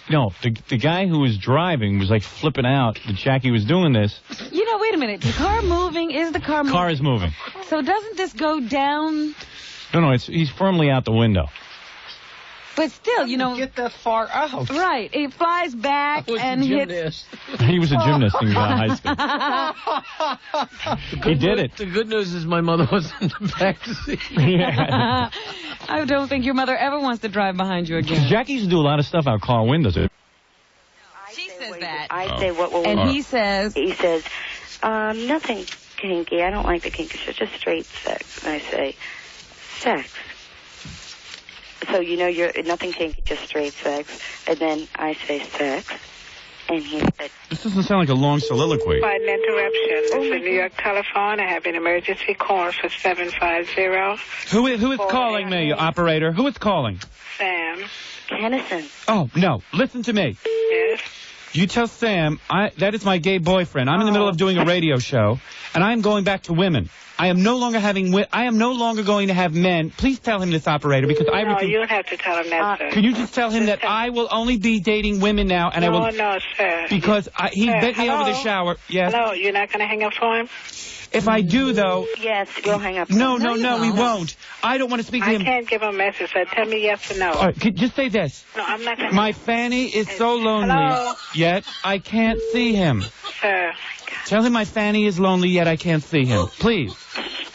no, the guy who was driving was like flipping out that Jackie was doing this. You know, wait a minute. The car moving? Is the car moving? Car is moving. So doesn't this go down? No, he's firmly out the window. But still, you know. Get that far out. Right. It flies back and hits. He was a gymnast in high school. He did it. The good news is my mother was in the back seat. Yeah. I don't think your mother ever wants to drive behind you again. Jackie used to do a lot of stuff out car windows. She says that. I say what will And work. he says, nothing kinky. I don't like the kinky shit, just straight sex. And I say, sex. So, you know, you're nothing kinky, just straight sex. And then I say sex. And he said, This doesn't sound like a long soliloquy. By an interruption. This is New York telephone. I have an emergency call for 750. Who is calling me, operator? Who is calling? Sam. Kennison. Oh, no. Listen to me. Yes. You tell Sam, that is my gay boyfriend. I'm in the middle of doing a radio show, and I am going back to women. I am no longer going to have men. Please tell him this, operator, because I... No, you don't have to tell him that, sir. Can you just tell him that I will only be dating women now, and I will... No, sir. Because he bent me over the shower. Yes. Hello, you're not going to hang up for him? If I do, though... Yes, we'll hang up. No, we won't. I don't want to speak to him. I can't give him a message, so tell me yes or no. All right, just say this. No, I'm not going to... My Fanny is so lonely, Hello? yet I can't see him. Sir. Tell him my Fanny is lonely, yet I can't see him. Please.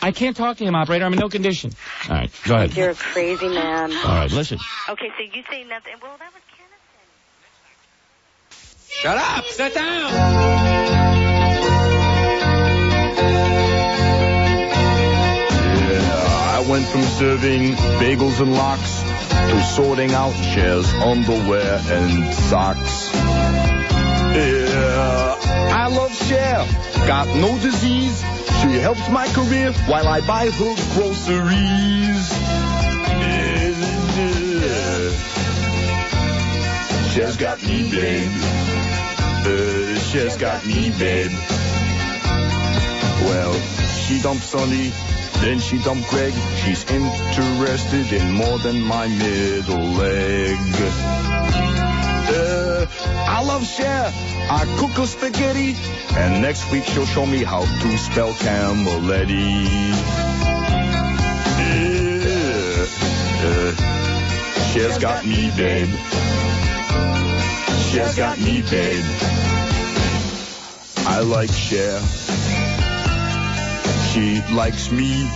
I can't talk to him, operator. I'm in no condition. All right, go ahead. You're a crazy man. All right, listen. Okay, so you say nothing. Well, that was Kennison. Shut up! Sit down! I went from serving bagels and lox to sorting out Cher's underwear and socks. Yeah, I love Cher. Got no disease. She helps my career while I buy her groceries. Cher's got me, babe. Cher's got me, babe. Well, she dumped Sonny. Then she dumped Greg. She's interested in more than my middle leg. I love Cher. I cook her spaghetti. And next week she'll show me how to spell Camaletti. Cher's got me, babe. Cher's got me, babe. I like Cher. She likes me.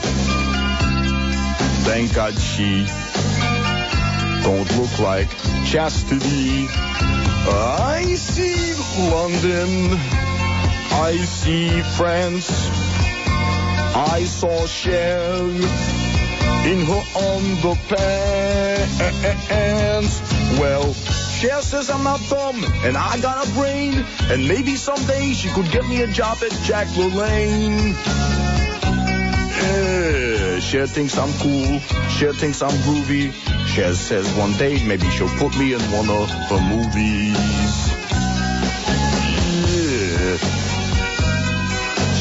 Thank God she don't look like Chastity. I see London. I see France. I saw Cher in her underpants. Well, Cher says I'm not dumb and I got a brain, and maybe someday she could get me a job at Jack LaLanne. Cher thinks I'm cool. Cher thinks I'm groovy. Cher says one day maybe she'll put me in one of her movies.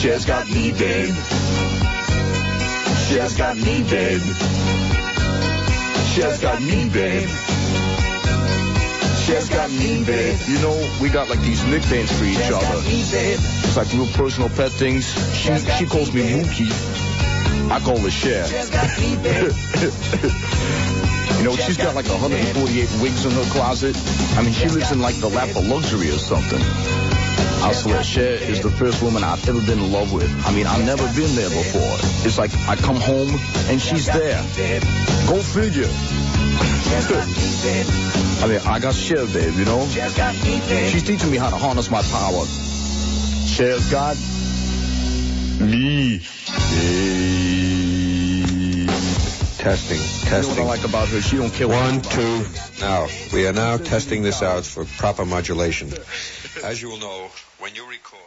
Cher's got me, babe. Cher's got me, babe. Cher's got me, babe. Cher's got me, babe. You know, we got like these nicknames for each other. It's like real personal pet things. She calls me Mookie. I call her Cher. You know, she's got like 148 wigs in her closet. I mean, she lives in like the lap of luxury or something. I swear, Cher is the first woman I've ever been in love with. I mean, I've never been there before. It's like I come home and she's there. Go figure. I mean, I got Cher, babe, you know? She's teaching me how to harness my power. Cher's got me. Testing. You know what I like about her? She don't kill 1, 2. Now, we are now testing this out for proper modulation. As you will know, when you record...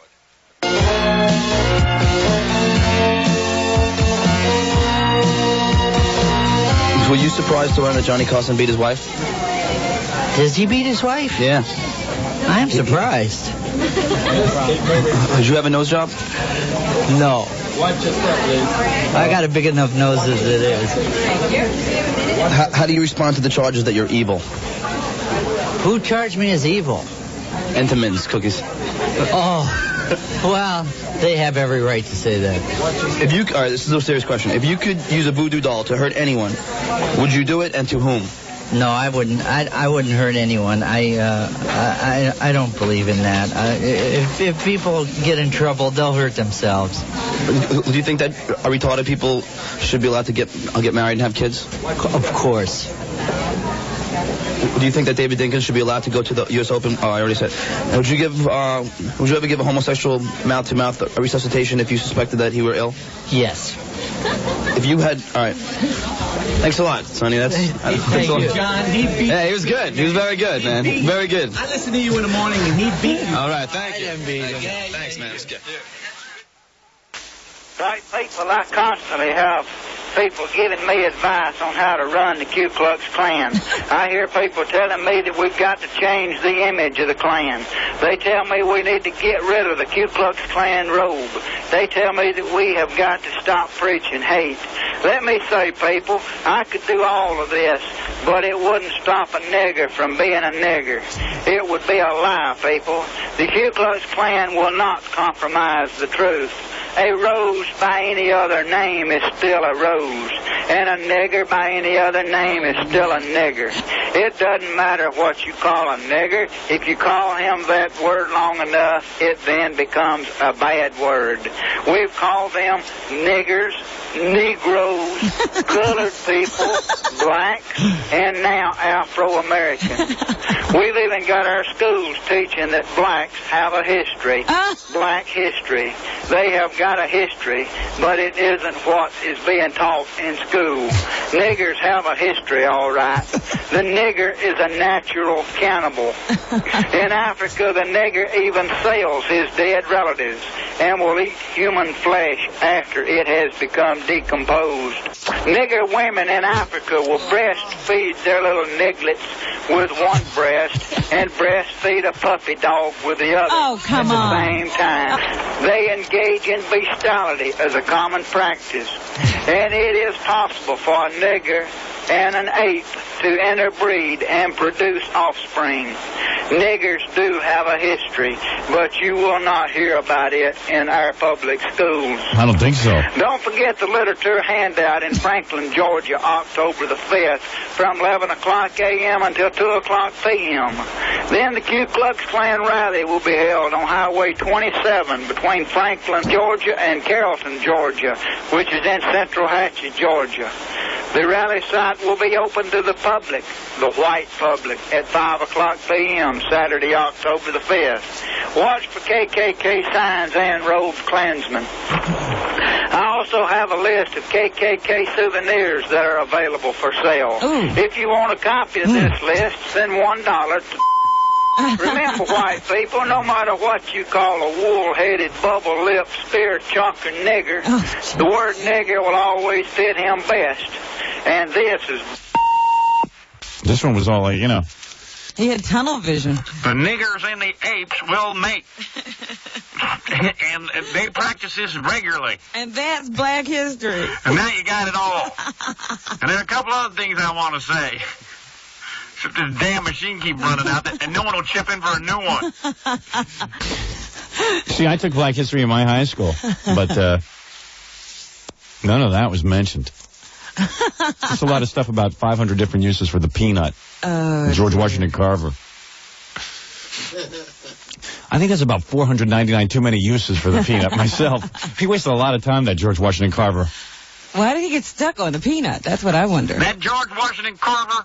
Were you surprised to learn that Johnny Carson beat his wife? Does he beat his wife? Yeah. I'm surprised. Did you have a nose job? No. Watch your step, please. I got a big enough nose as it is. How do you respond to the charges that you're evil? Who charged me as evil? Entenmann's cookies. Oh, well, they have every right to say that. All right, this is a serious question. If you could use a voodoo doll to hurt anyone, would you do it, and to whom? No, I wouldn't. I wouldn't hurt anyone. I don't believe in that. If people get in trouble, they'll hurt themselves. Do you think that retarded people should be allowed to get married and have kids? Of course. Do you think that David Dinkins should be allowed to go to the U.S. Open? Oh, I already said. Would you ever give a homosexual mouth-to-mouth resuscitation if you suspected that he were ill? Yes. If you had, all right. Thanks a lot, Sonny. Thank you, John. Yeah, he was good. He was very good, man. Very good. I listened to you in the morning, and he beat you. All right, thank you. Thanks, man. Right, people, I constantly have people giving me advice on how to run the Ku Klux Klan. I hear people telling me that we've got to change the image of the Klan. They tell me we need to get rid of the Ku Klux Klan robe. They tell me that we have got to stop preaching hate. Let me say, people, I could do all of this, but it wouldn't stop a nigger from being a nigger. It would be a lie, people. The Ku Klux Klan will not compromise the truth. A rose by any other name is still a rose, and a nigger by any other name is still a nigger. It doesn't matter what you call a nigger. If you call him that word long enough, it then becomes a bad word. We've called them niggers, Negroes, colored people, blacks, and now Afro-Americans. We've even got our schools teaching that blacks have a history, black history. They have got a history, but it isn't what is being taught in school. Niggers have a history, all right. The nigger is a natural cannibal. In Africa, the nigger even sells his dead relatives and will eat human flesh after it has become decomposed. Nigger women in Africa will breastfeed their little nigglets with one breast and breastfeed a puppy dog with the other at the same time. They engage in bestiality as a common practice, and it is possible for a nigger and an ape to interbreed and produce offspring. Niggers do have a history, but you will not hear about it in our public schools. I don't think so. Don't forget the literature handout in Franklin, Georgia, October the 5th, from 11 o'clock a.m. until 2 o'clock p.m. Then the Ku Klux Klan rally will be held on Highway 27 between Franklin, Georgia, and Carrollton, Georgia, which is in Central Hatchet, Georgia. The rally site will be open to the public, the white public, at 5 o'clock p.m. Saturday, October the 5th. Watch for KKK signs and robed Klansmen. I also have a list of KKK souvenirs that are available for sale. If you want a copy of this list, send $1 to... Remember, white people, no matter what you call a wool-headed, bubble-lipped, spear-chunking nigger, the word nigger will always fit him best. And this is... This one was all like, you know. He had tunnel vision. The niggers and the apes will mate. And they practice this regularly. And that's black history. And now you got it all. And there are a couple other things I want to say. This damn machine keep running out, and no one will chip in for a new one. See, I took Black History in my high school, but none of that was mentioned. Just a lot of stuff about 500 different uses for the peanut. George Washington Carver. I think that's about 499 too many uses for the peanut myself. He wasted a lot of time, that George Washington Carver. Why did he get stuck on the peanut? That's what I wonder. That George Washington Carver,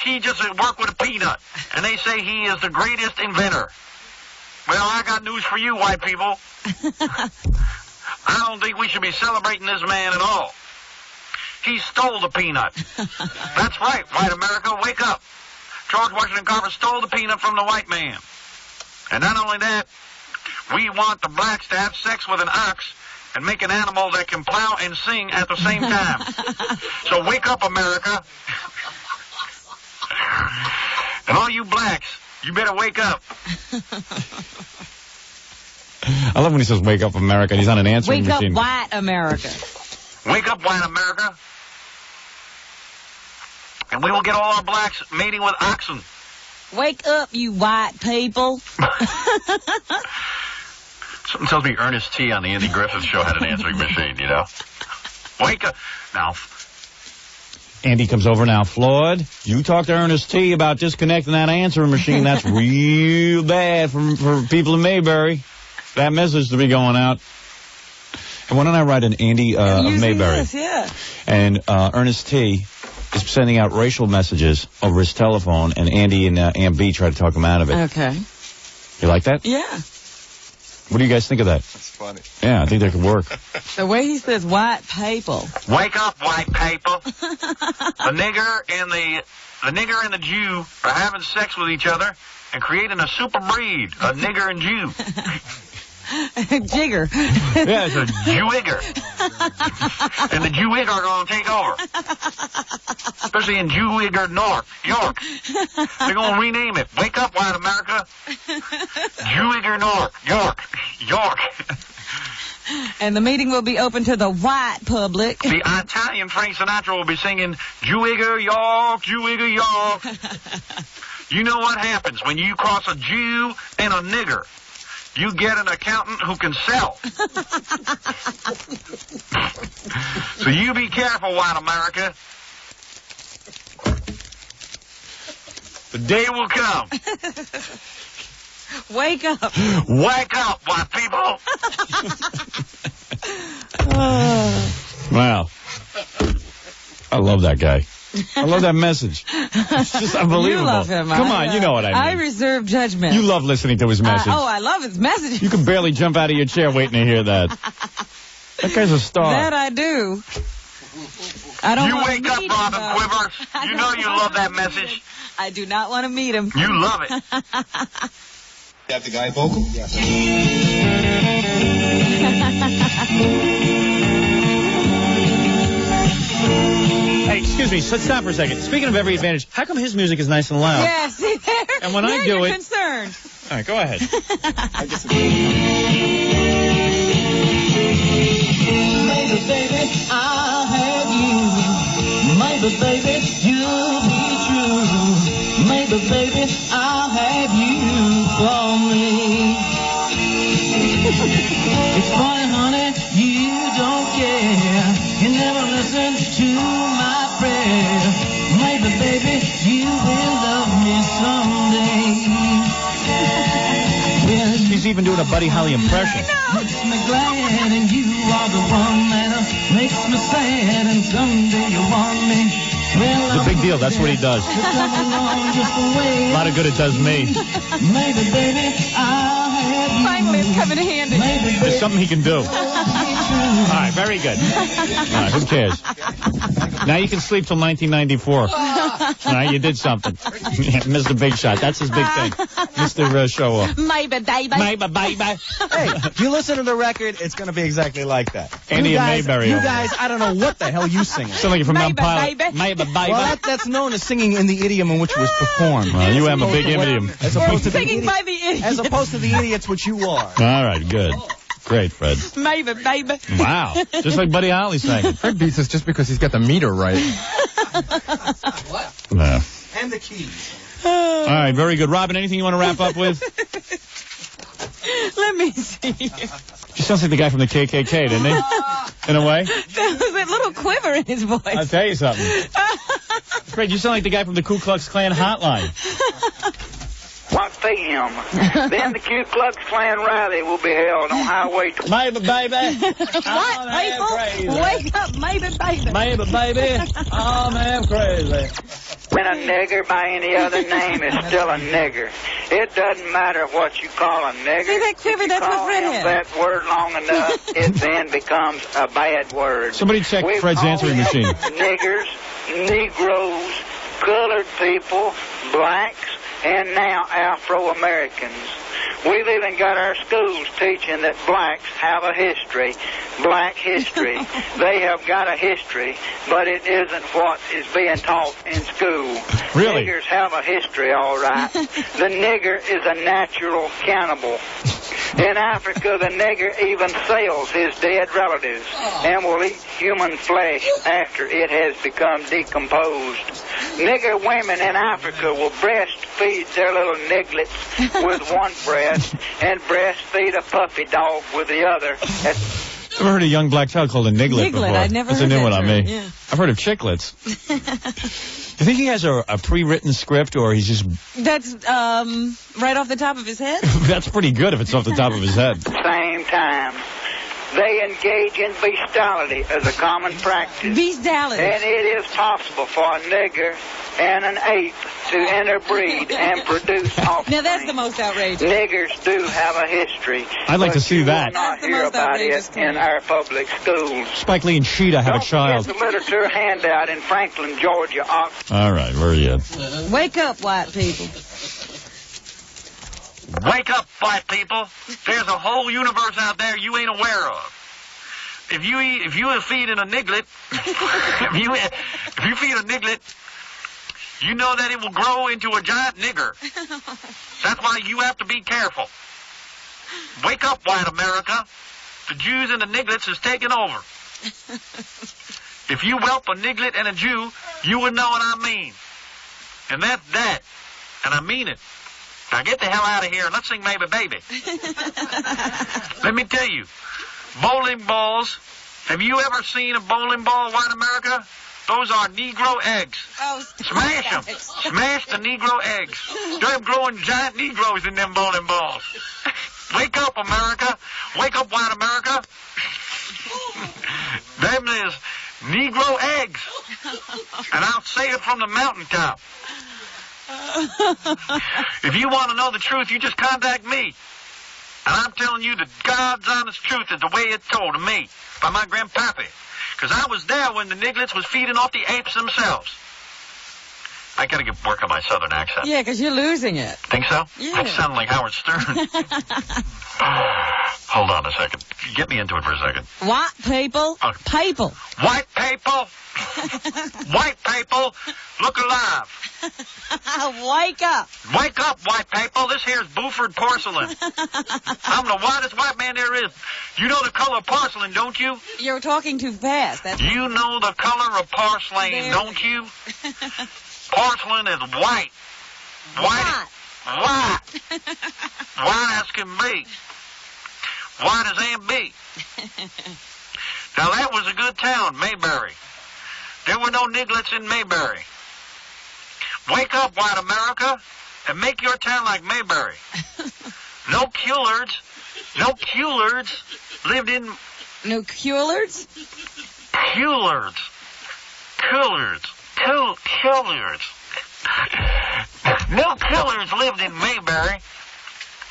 he just worked with a peanut, and they say he is the greatest inventor. Well, I got news for you, white people. I don't think we should be celebrating this man at all. He stole the peanut. That's right, white America, wake up. George Washington Carver stole the peanut from the white man. And not only that, we want the blacks to have sex with an ox and make an animal that can plow and sing at the same time. So wake up, America. And all you blacks, you better wake up. I love when he says "Wake up, America." He's on an answering Wake up, machine. white America. Wake up, white America. And we will get all our blacks mating with oxen. Wake up, you white people. Something tells me Ernest T. on the Andy Griffith Show had an answering machine, you know? Wake up. Now, Andy comes over now. Floyd, you talk to Ernest T. about disconnecting that answering machine. That's real bad for people in Mayberry. That message to be going out. And why don't I write an Andy of Mayberry? This, yeah. And Ernest T. is sending out racial messages over his telephone, and Andy and Aunt B try to talk him out of it. Okay. You like that? Yeah. What do you guys think of that? That's funny. Yeah, I think that could work. The way he says white people. wake up, white people. The nigger and the Jew are having sex with each other and creating a super breed, a nigger and Jew. Jigger. Yeah, it's a Jewigger. And the Jewigger are going to take over. Especially in Jewigger York. They're going to rename it. Wake up, white America. Jewigger York. And the meeting will be open to the white public. The Italian Frank Sinatra will be singing Jewigger York. You know what happens when you cross a Jew and a nigger? You get an accountant who can sell. So you be careful, white America. The day will come. Wake up. Wake up, white people. Wow. I love that guy. I love that message. It's just unbelievable. You love him. Come on, you know what I mean. I reserve judgment. You love listening to his message. I love his message. You can barely jump out of your chair waiting to hear that. That guy's a star. That I do. I don't You want wake to up, meet Robin him, Quivers. You know you love that message. I do not want to meet him. You love it. You have the guy vocal? Yes. Hey, excuse me, let's stop for a second. Speaking of every advantage, how come his music is nice and loud? Yeah, see there? And when I do you're it... concerned. All right, go ahead. Maybe, baby, I'll have you. Maybe, baby, you'll be true. Maybe, baby, I'll have you for me. It's funny, honey, you don't care. You never listen to my prayer. Maybe, baby, you will love me someday. He's even doing a Buddy Holly impression. Makes me glad, and you are the one that makes me sad, and someday you want me. Well, It's a big deal. That's what he does. A lot of good it does me. Maybe, baby, I'll have you. Finally, it's coming handy. There's something he can do. All right, very good. All right, who cares? Now you can sleep till 1994. All right, you did something. Mr. Big Shot. That's his big thing. Mr. Show Off. Maybe, baby. Maybe, baby. Hey, if you listen to the record, it's going to be exactly like that. Andy you and guys, Mayberry You over guys, I don't know what the hell you singing. Sound like you're from Mount Maybe, Pilot. baby. Maybe, baby. Well, that's known as singing in the idiom in which it was performed. Well, you have a big idiom. As opposed to the Singing by the idiot. As opposed to the idiots which you are. All right, good. Great, Fred. Maybe, baby. Wow. Just like Buddy Holly sang. Fred beats us just because he's got the meter right. Yeah. And the keys. All right, very good. Robin, anything you want to wrap up with? Let me see. She sounds like the guy from the KKK, didn't he? In a way. There was a little quiver in his voice. I'll tell you something. Fred, you sound like the guy from the Ku Klux Klan hotline. What for him? Then the Ku Klux Klan rally will be held on Highway 20. Maybe, baby. What, people? Wake up, maybe, baby. Maybe, baby. Oh, man, crazy. When a nigger by any other name is still a nigger. It doesn't matter what you call a nigger. See that quiver? That's what Fred him had. that word long enough, it then becomes a bad word. Somebody check We Fred's call answering them machine. Niggers, Negroes, colored people, blacks, and now Afro-Americans. We've even got our schools teaching that blacks have a history, black history. They have got a history, but it isn't what is being taught in school. Really? Niggers have a history, all right. The nigger is a natural cannibal. In Africa, the nigger even sells his dead relatives and will eat human flesh after it has become decomposed. Nigger women in Africa will breastfeed their little nigglets with one breast and breastfeed a puppy dog with the other. I've never heard a young black child called a niglet before. I'd never That's heard a new that one on term, me. yeah. I've heard of chiclets. Do you think he has a pre-written script, or he's just... That's right off the top of his head? That's pretty good if it's off the top of his head. Same time. They engage in bestiality as a common practice. Bestiality. And it is possible for a nigger and an ape to interbreed and produce offspring. Now that's the most outrageous. Niggers do have a history. I'd like to but see you that. will not hear about it in our public schools. Spike Lee and Sheeta have a child. Don't forget the literature handout in Franklin, Georgia. All right, where are you? Wake up, white people. Wake up, white people. There's a whole universe out there you ain't aware of. If you are feeding a niglet, if you feed a niglet, you know that it will grow into a giant nigger. That's why you have to be careful. Wake up, white America. The Jews and the niglets is taking over. If you whelp a niglet and a Jew, you would know what I mean. And that's that. And I mean it. Now get the hell out of here and let's sing Maybe Baby. Let me tell you, bowling balls. Have you ever seen a bowling ball, white America? Those are Negro eggs. Oh, smash them. Smash the Negro eggs. They're growing giant Negroes in them bowling balls. Wake up, America. Wake up, white America. Them is Negro eggs. And I'll say it from the mountaintop. If you want to know the truth, you just contact me. And I'm telling you the God's honest truth is the way it's told to me by my grandpappy. Because I was there when the nigglets was feeding off the apes themselves. I got to get work on my southern accent. Yeah, because you're losing it. Think so? Yeah. I sound like Howard Stern. Hold on a second. Get me into it for a second. White people. People. White people. White people. Look alive. Wake up. Wake up, white people. This here's Buford porcelain. I'm the whitest white man there is. You know the color of porcelain, don't you? You're talking too fast. That's you know the color of porcelain, don't you? Porcelain is white. White. White. White as can be. White as can be. Now that was a good town, Mayberry. There were no nigglets in Mayberry. Wake up, white America, and make your town like Mayberry. No Kullards. No Kullards lived in... No Kullards? Kullards. Kullards. Kullards. No Kullards lived in Mayberry.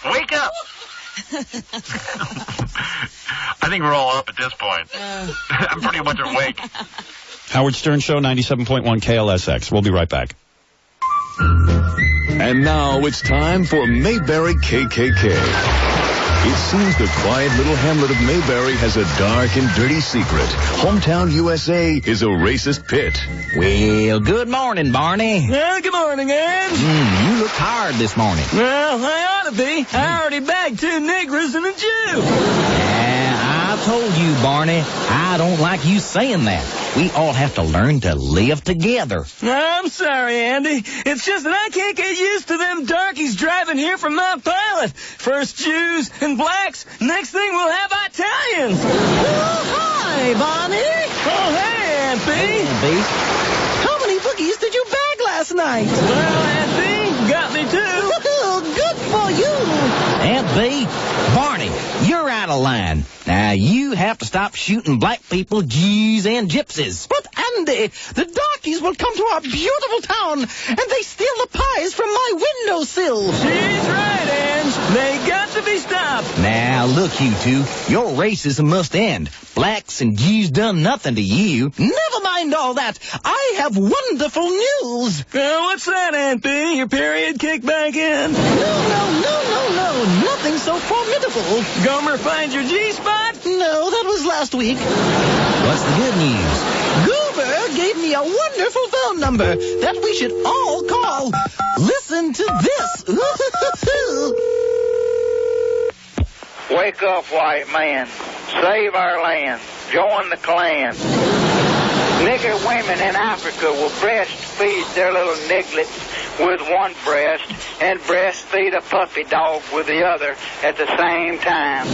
Wake up. I think we're all up at this point. I'm pretty much awake. Howard Stern Show, 97.1 KLSX. We'll be right back. And now it's time for Mayberry KKK. It seems the quiet little hamlet of Mayberry has a dark and dirty secret. Hometown USA is a racist pit. Well, good morning, Barney. Well, good morning, Ed. You look tired this morning. Well, I ought to be. I already bagged 2 niggers and a Jew. I told you, Barney, I don't like you saying that. We all have to learn to live together. I'm sorry, Andy. It's just that I can't get used to them darkies driving here from Mount Pilot. First Jews and blacks. Next thing we'll have Italians. Oh, hi, Barney. Oh, hey, Aunt B. Hey, Aunt B. How many boogies did you bag last night? Well, Aunt B got me 2. Good for you. Aunt B, Barney, you're out of line. Now, you have to stop shooting black people, Jews, and gypsies. But, Andy, the darkies will come to our beautiful town, and they steal the pies from my windowsill. She's right, Ange. They got to be stopped. Now, look, you two, your racism must end. Blacks and Jews done nothing to you. Never mind all that. I have wonderful news. What's that, Aunt B? Your period kicked back in? No. Nothing so formidable. Gomer find your G-spot? No, that was last week. What's the good news? Goober gave me a wonderful phone number that we should all call. Listen to this. Wake up, white man. Save our land. Join the Klan. Nigger women in Africa will breastfeed their little nigglets with one breast and breastfeed a puppy dog with the other at the same time.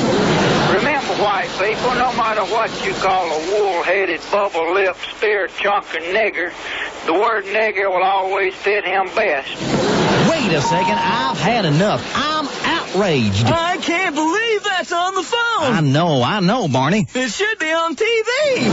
Remember, white people, no matter what you call a wool-headed, bubble-lipped, spear-chunking nigger, the word nigger will always fit him best. Wait a second, I've had enough. I'm outraged. I can't believe that's on the phone. I know, Barney. It should be on TV.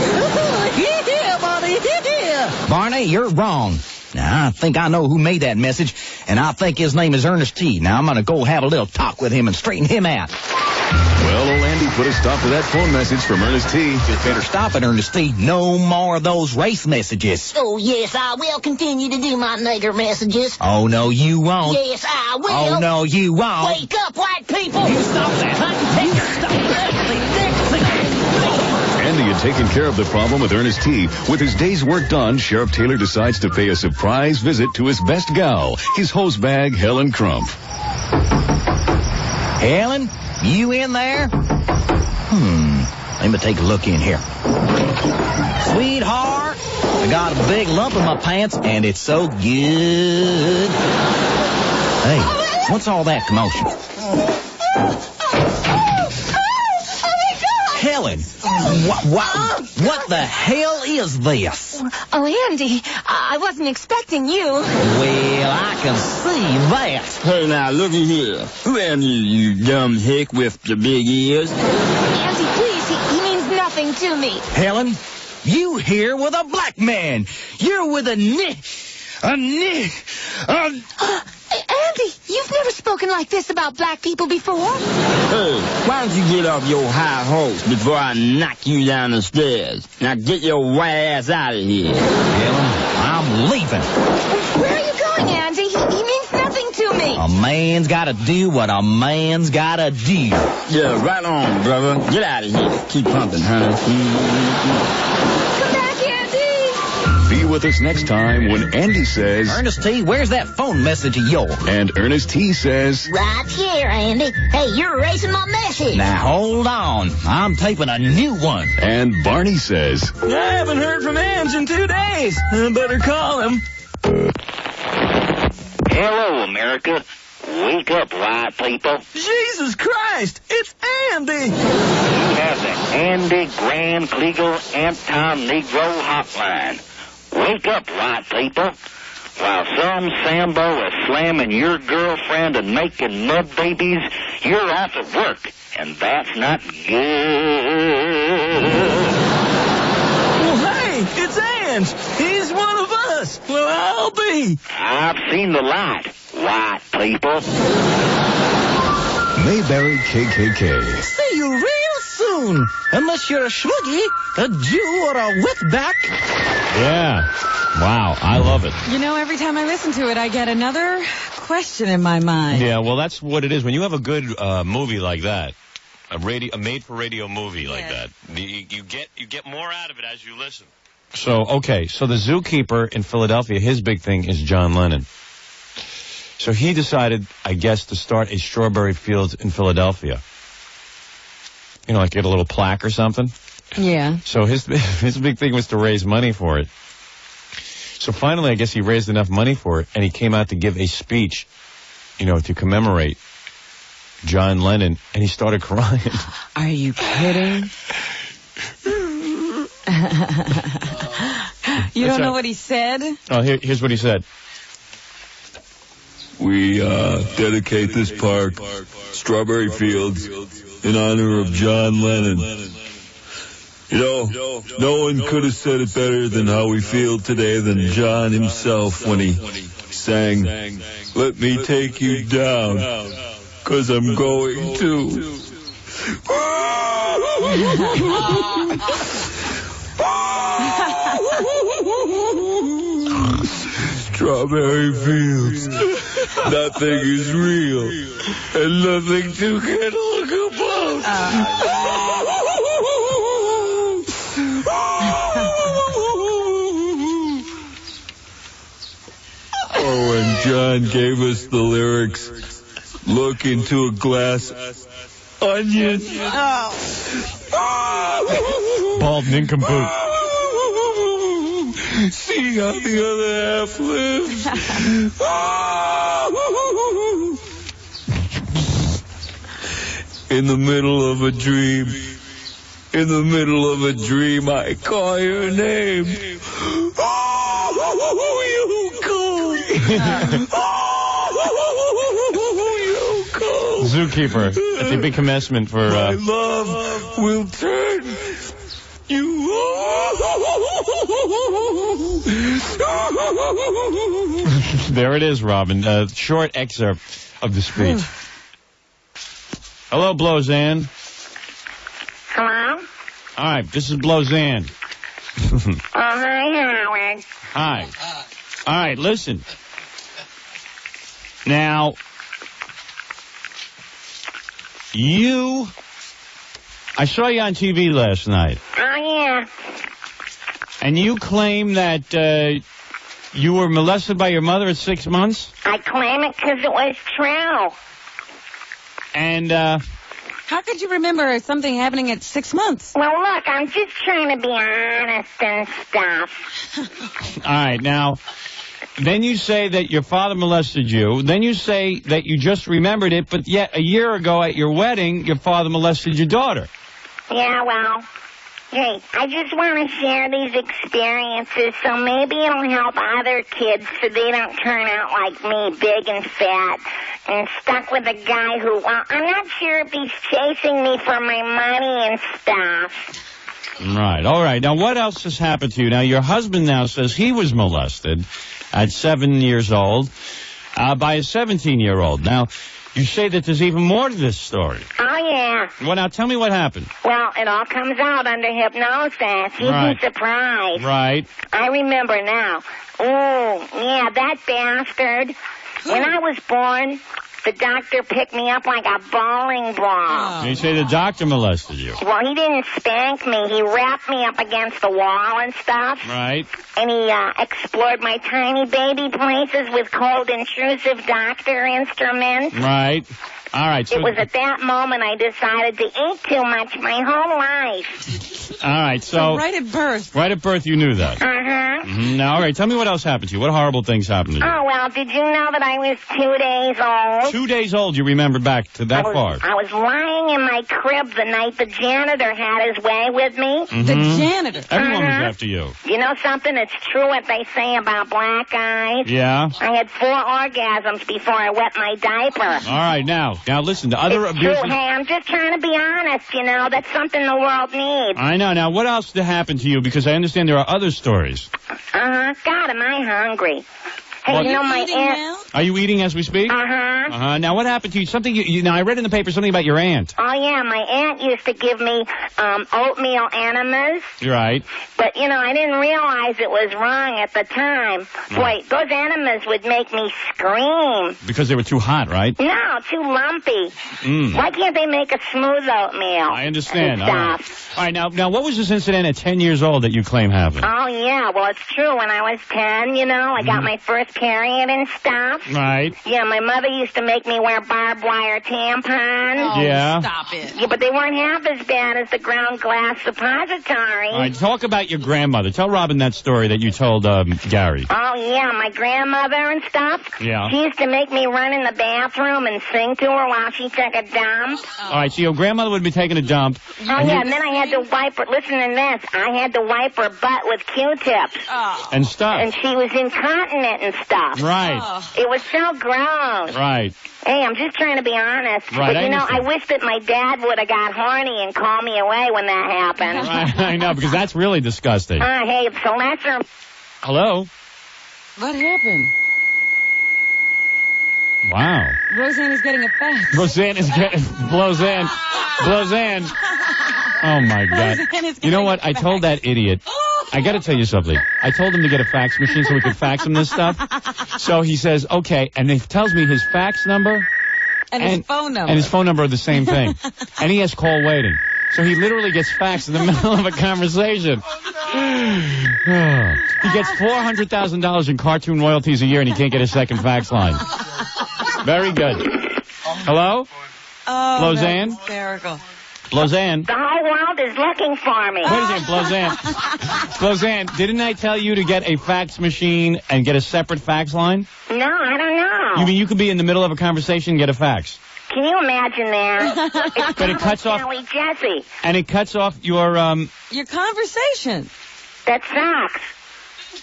Yeah, Barney, yeah. Barney, you're wrong. Now, I think I know who made that message, and I think his name is Ernest T. Now, I'm going to go have a little talk with him and straighten him out. Well, old Andy put a stop to that phone message from Ernest T. You better stop it, Ernest T. No more of those race messages. Oh, yes, I will continue to do my nigger messages. Oh, no, you won't. Yes, I will. Oh, no, you won't. Wake up, white people. You stop that. Andy had taken care of the problem with Ernest T. With his day's work done, Sheriff Taylor decides to pay a surprise visit to his best gal, his hose bag, Helen Crump. Helen, you in there? Let me take a look in here. Sweetheart, I got a big lump in my pants, and it's so good. Hey, what's all that commotion? Helen, what the hell is this? Oh, Andy, I wasn't expecting you. Well, I can see that. Hey, now, looky here. Who am you dumb hick with the big ears? Andy, please, he means nothing to me. Helen, you here with a black man. You're with Andy, you've never spoken like this about black people before. Hey, why don't you get off your high horse before I knock you down the stairs? Now get your white ass out of here. Helen, I'm leaving. Where are you going, Andy? He means nothing to me. A man's got to do what a man's got to do. Yeah, right on, brother. Get out of here. Keep pumping, honey. Come back, Andy. Be with us next time when Andy says... Ernest T., where's that phone message of yours? And Ernest T. says... Right here, Andy. Hey, you're erasing my message. Now, hold on. I'm taping a new one. And Barney says... I haven't heard from Ange in 2 days. I better call him. Hello, America. Wake up, white people. Jesus Christ, it's Andy. You have the Andy Grand Kleagle Anti-Negro Hotline. Wake up, white people. While some Sambo is slamming your girlfriend and making mud babies, you're off at work, and that's not good. Well, hey, it's Ange. He's one of us. Well, I'll be. I've seen the light, white people. Mayberry KKK. See you real soon. Unless you're a schwoogie, a Jew, or a wetback. Yeah. Wow, I love it. You know, every time I listen to it, I get another question in my mind. Yeah, well, that's what it is. When you have a good movie like that, a made-for-radio movie like that, you get more out of it as you listen. So the zookeeper in Philadelphia, his big thing is John Lennon. So he decided, I guess, to start a strawberry fields in Philadelphia. You know, like get a little plaque or something. Yeah. So his big thing was to raise money for it. So finally, I guess he raised enough money for it, and he came out to give a speech, you know, to commemorate John Lennon, and he started crying. Are you kidding? You don't know what he said? Oh, here's what he said. We dedicate this park, Strawberry Fields, in honor of John Lennon. You know, no one could have said it better than how we feel today than John himself when he sang, "Let me take you down, 'cause I'm going to." Strawberry Fields. Nothing is real, and nothing to get a look about. Or when John gave us the lyrics, "Look into a glass onion. Bald nincompoop. See how the other half lives. In the middle of a dream. In the middle of a dream, I call your name. Zookeeper at the big commencement for. My love will turn you. There it is, Robin. A short excerpt of the speech. Hello, Blozan. Hello? All right, this is Blozan. Hi, Howard. Hi. All right, listen. Now, I saw you on TV last night. Oh, yeah. And you claim that you were molested by your mother at 6 months? I claim it because it was true. And, how could you remember something happening at 6 months? Well, look, I'm just trying to be honest and stuff. All right, now, then you say that your father molested you. Then you say that you just remembered it, but yet a year ago at your wedding, your father molested your daughter. Yeah, well, hey, I just want to share these experiences so maybe it'll help other kids so they don't turn out like me, big and fat, and stuck with a guy who, well, I'm not sure if he's chasing me for my money and stuff. Right. All right. Now, what else has happened to you? Now, your husband now says he was molested at 7 years old by a 17-year-old. Now, you say that there's even more to this story. Oh, yeah. Well, now, tell me what happened. Well, it all comes out under hypnosis. You'd Right. be surprised. Right. I remember now. Oh, yeah, that bastard. When I was born, the doctor picked me up like a bowling ball. You say the doctor molested you. Well, he didn't spank me. He wrapped me up against the wall and stuff. Right. And he explored my tiny baby places with cold, intrusive doctor instruments. Right. All right. So, It was at that moment I decided to eat too much my whole life. all right. So right at birth. Right at birth, you knew that. Uh-huh. Now, all right. Tell me what else happened to you. What horrible things happened to you? Oh, well, did you know that I was 2 days old? 2 days old. You remember back to that far. I was lying in my crib the night the janitor had his way with me. Mhm. The janitor. Everyone was after you. You know something? It's true what they say about black guys. Yeah. I had 4 orgasms before I wet my diaper. All right. Now listen. The other It's true. abuses. Hey, I'm just trying to be honest, you know. That's something the world needs. I know. Now, what else happened to you? Because I understand there are other stories. Uh-huh. God, am I hungry. Hey, What? you know my aunt... Are you eating as we speak? Uh-huh. Now, what happened to you? Something now, I read in the paper something about your aunt. Oh, yeah, my aunt used to give me oatmeal enemas. You're right. But, you know, I didn't realize it was wrong at the time. Boy, those enemas would make me scream. Because they were too hot, right? No, too lumpy. Mm. Why can't they make a smooth oatmeal? I understand. And All right. stuff? All right. Now, what was this incident at 10 years old that you claim happened? Oh, yeah, well, it's true. When I was 10, you know, I got my first period and stuff. Right. Yeah, my mother used to make me wear barbed wire tampons. Oh, Yeah. stop it. Yeah, but they weren't half as bad as the ground glass suppository. All right. Talk about your grandmother. Tell Robin that story that you told Gary. Oh, yeah, my grandmother and stuff. Yeah. She used to make me run in the bathroom and sing to her while she took a dump. All right. So your grandmother would be taking a dump. Oh, yeah, and then I had to wipe her. Listen to this. I had to wipe her butt with Q-tips. And stuff. And she was incontinent and stuff. Right. It was so gross. Right. Hey, I'm just trying to be honest. Right, But, I you know, I understand. wish that my dad would have got horny and called me away when that happened. Right. I know, because that's really disgusting. Hey, it's the lesser... Hello? What happened? Wow. Roseanne is getting a fax. Roseanne is getting... Blozan. Oh, my God. Roseanne is You know getting what? a I told that idiot... I got to tell you something. I told him to get a fax machine so we could fax him this stuff. So he says, okay, and he tells me his fax number And his phone number. and his phone number are the same thing. And he has call waiting. So he literally gets faxed in the middle of a conversation. He gets $400,000 in cartoon royalties a year, and he can't get a second fax line. Very good. Hello? Oh, Blozanne? that's hysterical. Blozanne. The whole world is looking for me. Wait a second, Blozanne. Blozanne, didn't I tell you to get a fax machine and get a separate fax line? No, I don't know. You mean you could be in the middle of a conversation and get a fax? Can you imagine that? It's But it cuts off- Sally Jesse. And it cuts off your, Your conversation. That sucks.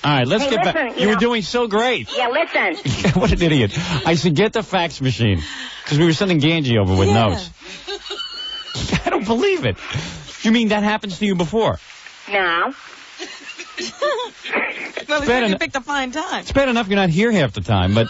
All right, let's Hey, get back. listen, You you were know- doing so great. Yeah, listen. What an idiot. I said, get the fax machine. Because we were sending Ganji over with notes. I don't believe it. You mean that happens to you before? No. Well, It's we bad said you en- picked a fine time. It's bad enough you're not here half the time, but...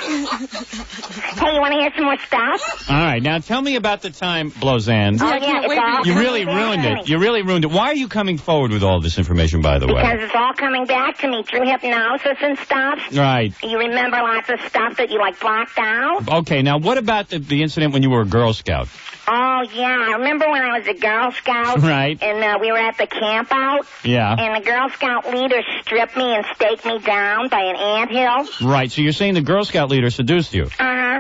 Hey, you want to hear some more stuff? All right, now tell me about the time, Blozanne. Oh, yeah, it's all You coming really back ruined to it. me. You really ruined it. Why are you coming forward with all this information, by the way? Because it's all coming back to me through hypnosis and stuff. Right. You remember lots of stuff that you, like, blocked out? Okay, now what about the incident when you were a Girl Scout? Oh, yeah. I remember when I was a Girl Scout. Right. And we were at the camp out. Yeah. And the Girl Scout leader stripped me and staked me down by an anthill. Right, so you're saying the Girl Scout leader seduced you?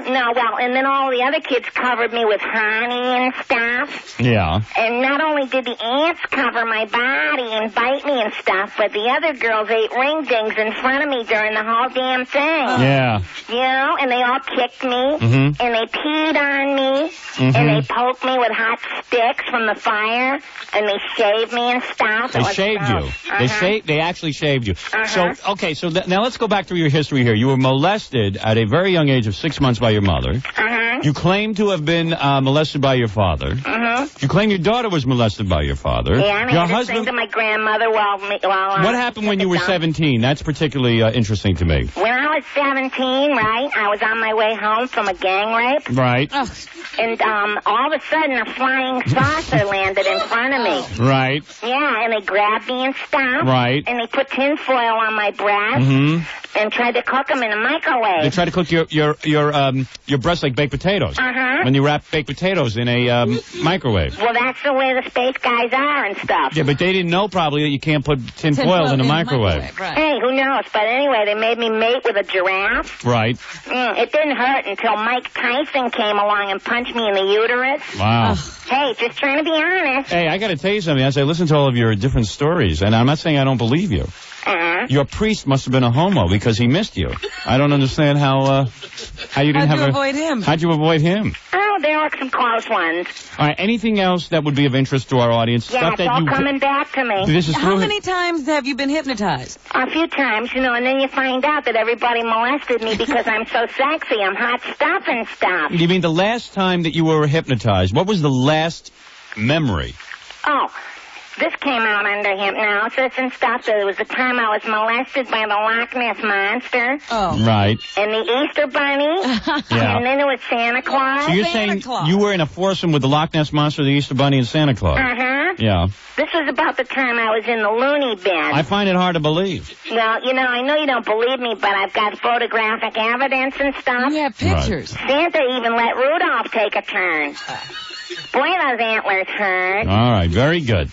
No, well, and then all the other kids covered me with honey and stuff. Yeah. And not only did the ants cover my body and bite me and stuff, but the other girls ate ring dings in front of me during the whole damn thing. Yeah. You know, and they all kicked me, Mhm. and they peed on me, Mhm. and they poked me with hot sticks from the fire, and they shaved me and stuff. They It was shaved you. gross. They actually shaved you. Uh-huh. So, okay, so now let's go back through your history here. You were molested at a very young age of 6 months by your mother. Uh-huh. You claim to have been molested by your father. Uh-huh. You claim your daughter was molested by your father. Yeah, and your I had to sing husband. to my grandmother while What happened when you were 17? That's particularly interesting to me. When I was 17, right, I was on my way home from a gang rape. Right. And all of a sudden, a flying saucer landed in front of me. Right. Yeah, and they grabbed me and stuff. Right. And they put tinfoil on my breast Mm-hmm. and tried to cook them in a microwave. They try to cook your breasts like baked potatoes. Uh-huh. When you wrap baked potatoes in a microwave. Well, that's the way the space guys are and stuff. Yeah, but they didn't know probably that you can't put tin foil in a microwave. Hey, who knows? But anyway, they made me mate with a giraffe. Right. It didn't hurt until Mike Tyson came along and punched me in the uterus. Wow. Hey, just trying to be honest. Hey, I got to tell you something. As I listen to all of your different stories, and I'm not saying I don't believe you. Uh-huh. Your priest must have been a homo because he missed you. I don't understand how you didn't How'd have you avoid him? How'd you avoid him? Oh, there were some close ones. All right. Anything else that would be of interest to our audience? Yeah, Stuff it's that all you coming back to me. This is How through many times have you been hypnotized? A few times, you know, and then you find out that everybody molested me because I'm so sexy. I'm hot stuff and stuff. You mean the last time that you were hypnotized? What was the last memory? Oh, this came out under hypnosis and stuff. There was the time I was molested by the Loch Ness Monster. Oh. Right. And the Easter Bunny. Yeah. And then there was Santa Claus. So you're saying you were in a foursome with the Loch Ness Monster, the Easter Bunny, and Santa Claus? Uh-huh. Yeah. This was about the time I was in the loony bin. I find it hard to believe. Well, you know, I know you don't believe me, but I've got photographic evidence and stuff. You have pictures. Santa even let Rudolph take a turn. Boy, those antlers hurt. All right. Very good.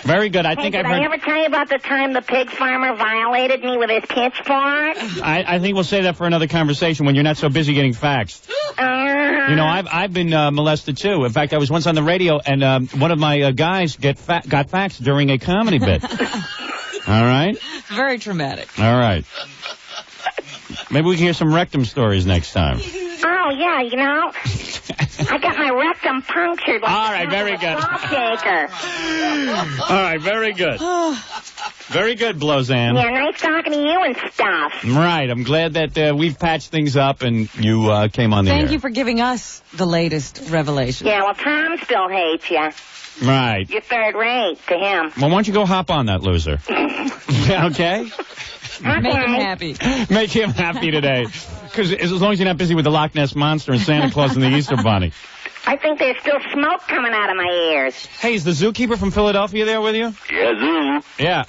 Very good. I think Did I've I heard. ever tell you about the time the pig farmer violated me with his pitchfork? I think we'll save that for another conversation when you're not so busy getting faxed. You know, I've been molested too. In fact, I was once on the radio, and one of my guys got faxed during a comedy bit. All right. Very traumatic. All right. Maybe we can hear some rectum stories next time. Oh, yeah, you know, I got my rectum punctured. Like All right, very good. All right, very good. Very good, Blozanne. Yeah, nice talking to you and stuff. Right, I'm glad that we've patched things up and you came on the air. Thank you for giving us the latest revelation. Yeah, well, Tom still hates you. Right. You're third rate to him. Well, why don't you go hop on that loser? Okay? Make him happy. Make him happy today. Because as long as you're not busy with the Loch Ness Monster and Santa Claus and the Easter Bunny. I think there's still smoke coming out of my ears. Hey, is the zookeeper from Philadelphia there with you? Yeah, Yeah.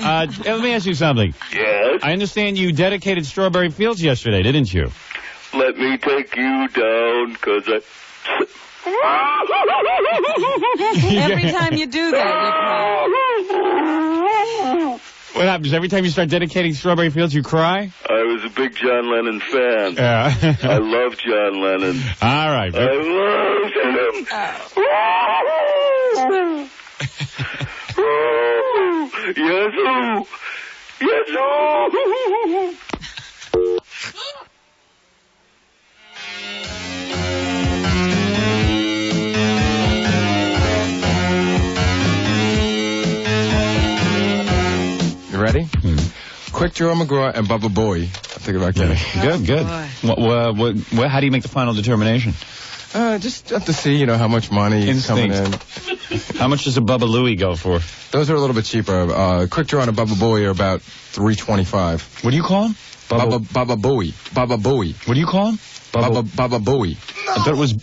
Let me ask you something. Yes? I understand you dedicated Strawberry Fields yesterday, didn't you? Let me take you down, 'cause Every time you do that, you cry. What happens? Every time you start dedicating Strawberry Fields, you cry? I was big John Lennon fan. Yeah. I love John Lennon. All right. I love him. Yes, yes. You ready? Quick Draw McGraw and Bubba Bowie. I think about getting. Good. How do you make the final determination? Just have to see, how much money is coming in. How much does a Bubba Louie go for? Those are a little bit cheaper. Quick Draw and a Bubba Bowie are about $325. What do you call him? Bubba Bowie. Bubba Bowie. What do you call him? Bubba Bowie. I thought it was. Is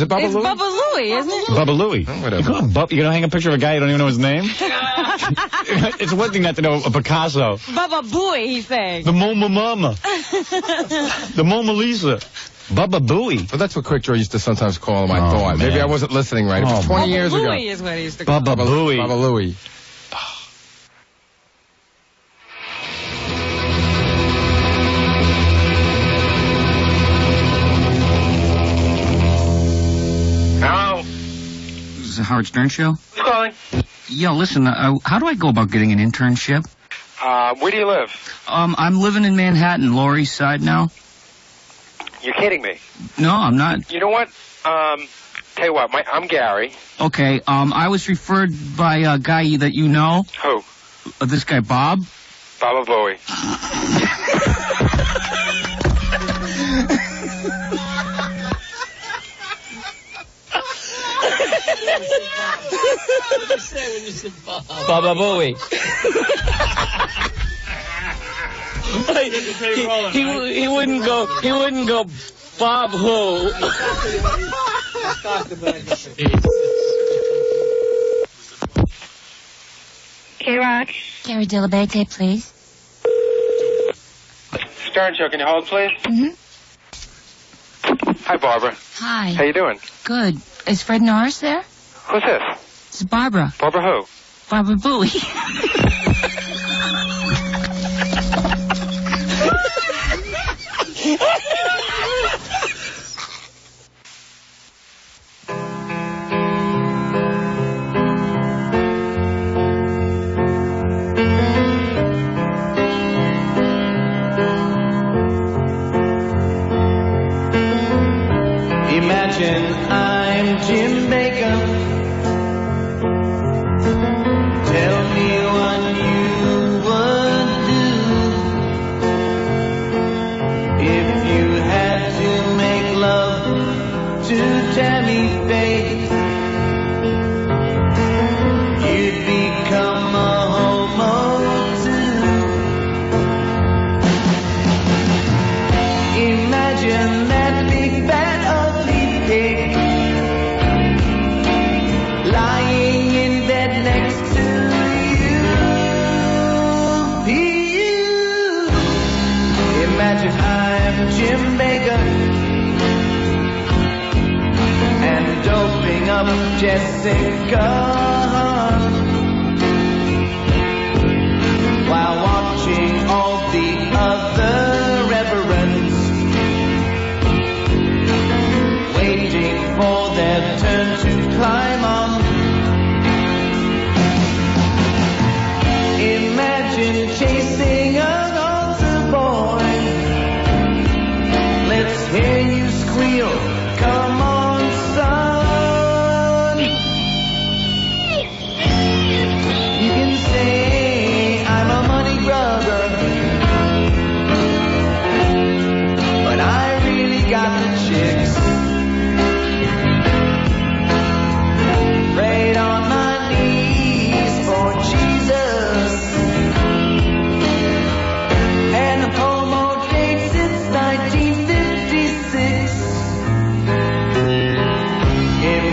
it Bubba It's Louie? Bubba Louie, isn't it? Bubba Louie. Oh, whatever. You call him You're gonna hang a picture of a guy you don't even know his name? It's one thing not to know a Picasso. Bubba Booey, he's saying. The Moma Mama. The Mona Lisa. Bubba Booey. But that's what Quick Draw used to sometimes call him, I thought. Man. Maybe I wasn't listening right. It was 20 years ago. Bubba Louie is what he used to call Bubba Booey. Bubba Louie. Hello? This is the Howard Stern Show? Who's calling? Yeah, listen, how do I go about getting an internship? Where do you live? I'm living in Manhattan, Lower East Side now. You're kidding me. No, I'm not. You know what? Tell you what, I'm Gary. Okay, I was referred by a guy that you know. Who? This guy, Bob. Baba Bowie. Baba Bowie. he wouldn't go Bob who. K-Rock. Gary Delabate, please. Stern Show, can you hold, please? Mm-hmm. Hi, Barbara. Hi. How you doing? Good. Is Fred Norris there? Who's this? It's Barbara. Barbara who? Barbara Bowie. Imagine I'm Jim Baker. Tell me what you would do if you had to make love to Tammy Faye. You'd become a homo too. Imagine that big fat ugly pig lying in bed next to you. Imagine I'm Jim Baker and doping up Jessica while watching all the other reverends waiting for their turn to climb on. Imagine chasing an altar boy. Let's hear you squeal. Come on, son. You can say I'm a money grubber, but I really got the chicks. Prayed on my knees for Jesus, and homo date since 1956.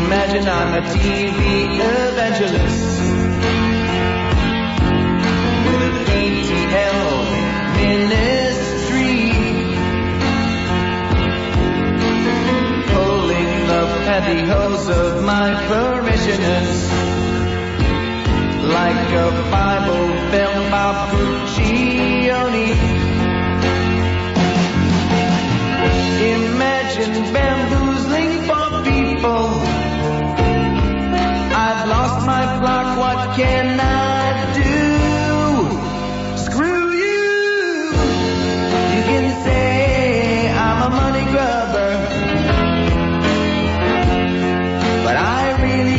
Imagine I'm a TV evangelist with a PTL ministry, pulling the pantyhose of my parishioners like a Bible film by Puccioni.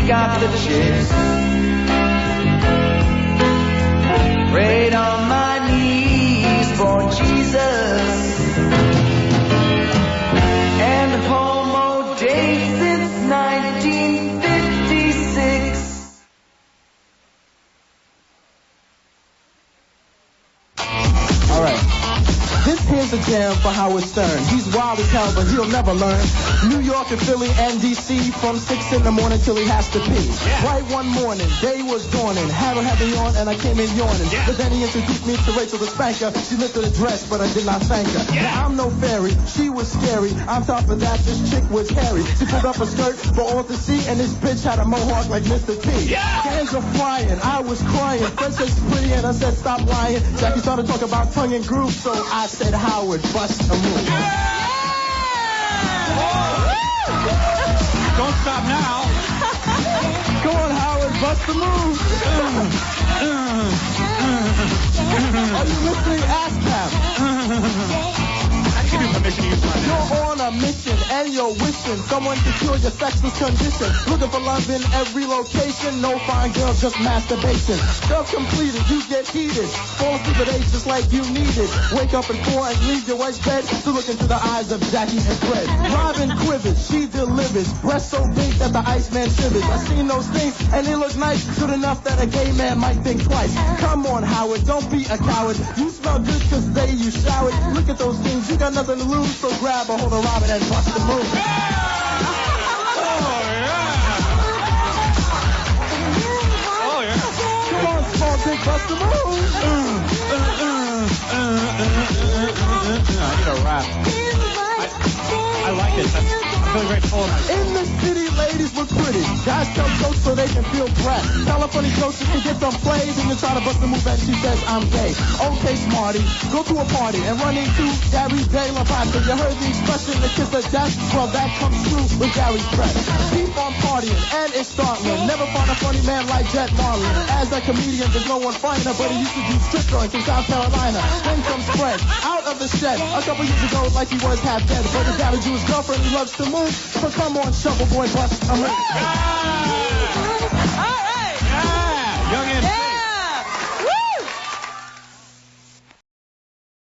got the chicks. Prayed on my knees for Jesus. And homo day since 1956. All right. This here's a jam for Howard Stern. He's wild as hell, but he'll never learn. New York and Philly and D.C. from 6 in the morning till he has to pee. Right one morning, day was dawning. Harold had me on and I came in yawning. But then he introduced me to Rachel the Spanker. She lifted a dress, but I did not thank her. Now, I'm no fairy. She was scary. On top of that, this chick was hairy. She pulled up a skirt for all to see, and this bitch had a mohawk like Mr. T. Hands were flying. I was crying. Friend said she's pretty, and I said stop lying. Jackie started talking about tongue and groove, so I said Howard, bust a move. Don't stop now. Come on, Howard, bust a move. Are you listening, ASCAP? Give you permission to use my name. You're on a mission and you're wishing someone to cure your sexless condition. Looking for love in every location. No fine girl, just masturbation. Self completed, you get heated. Fall asleep at 8 just like you need it. Wake up at 4 and leave your wife's bed to look into the eyes of Jackie and Fred. Robin quivers, she delivers. Breasts so big that the Iceman shivers. I seen those things and they look nice. Good enough that a gay man might think twice. Come on, Howard, don't be a coward. You smell good cause they you showered. Look at those things, you got nothing to lose, so grab a hold of Robin and bust the move. Oh, yeah. Come on, small dick, bust the move. I need a rap. I like this. I'm feeling very full of myself. In the city, ladies look pretty. Guys tell jokes so they can feel pressed. Tell her funny jokes just to get some plays, and you try to bust the move and she says, I'm gay. Okay, smarty, go to a party and run into Gary De La Pata. You heard the expression, the kiss of death? Well, that comes true with Gary's breath. Keep on partying, and it's startling. Never find a funny man like Jet Marlin. As a comedian, there's no one finer, but he used to do strip joints in South Carolina. Then comes Fred, out of the shed. A couple years ago, like he was half dead. But he's got a Jewish girlfriend, he loves to move. So come on, shovel boy, bust a move.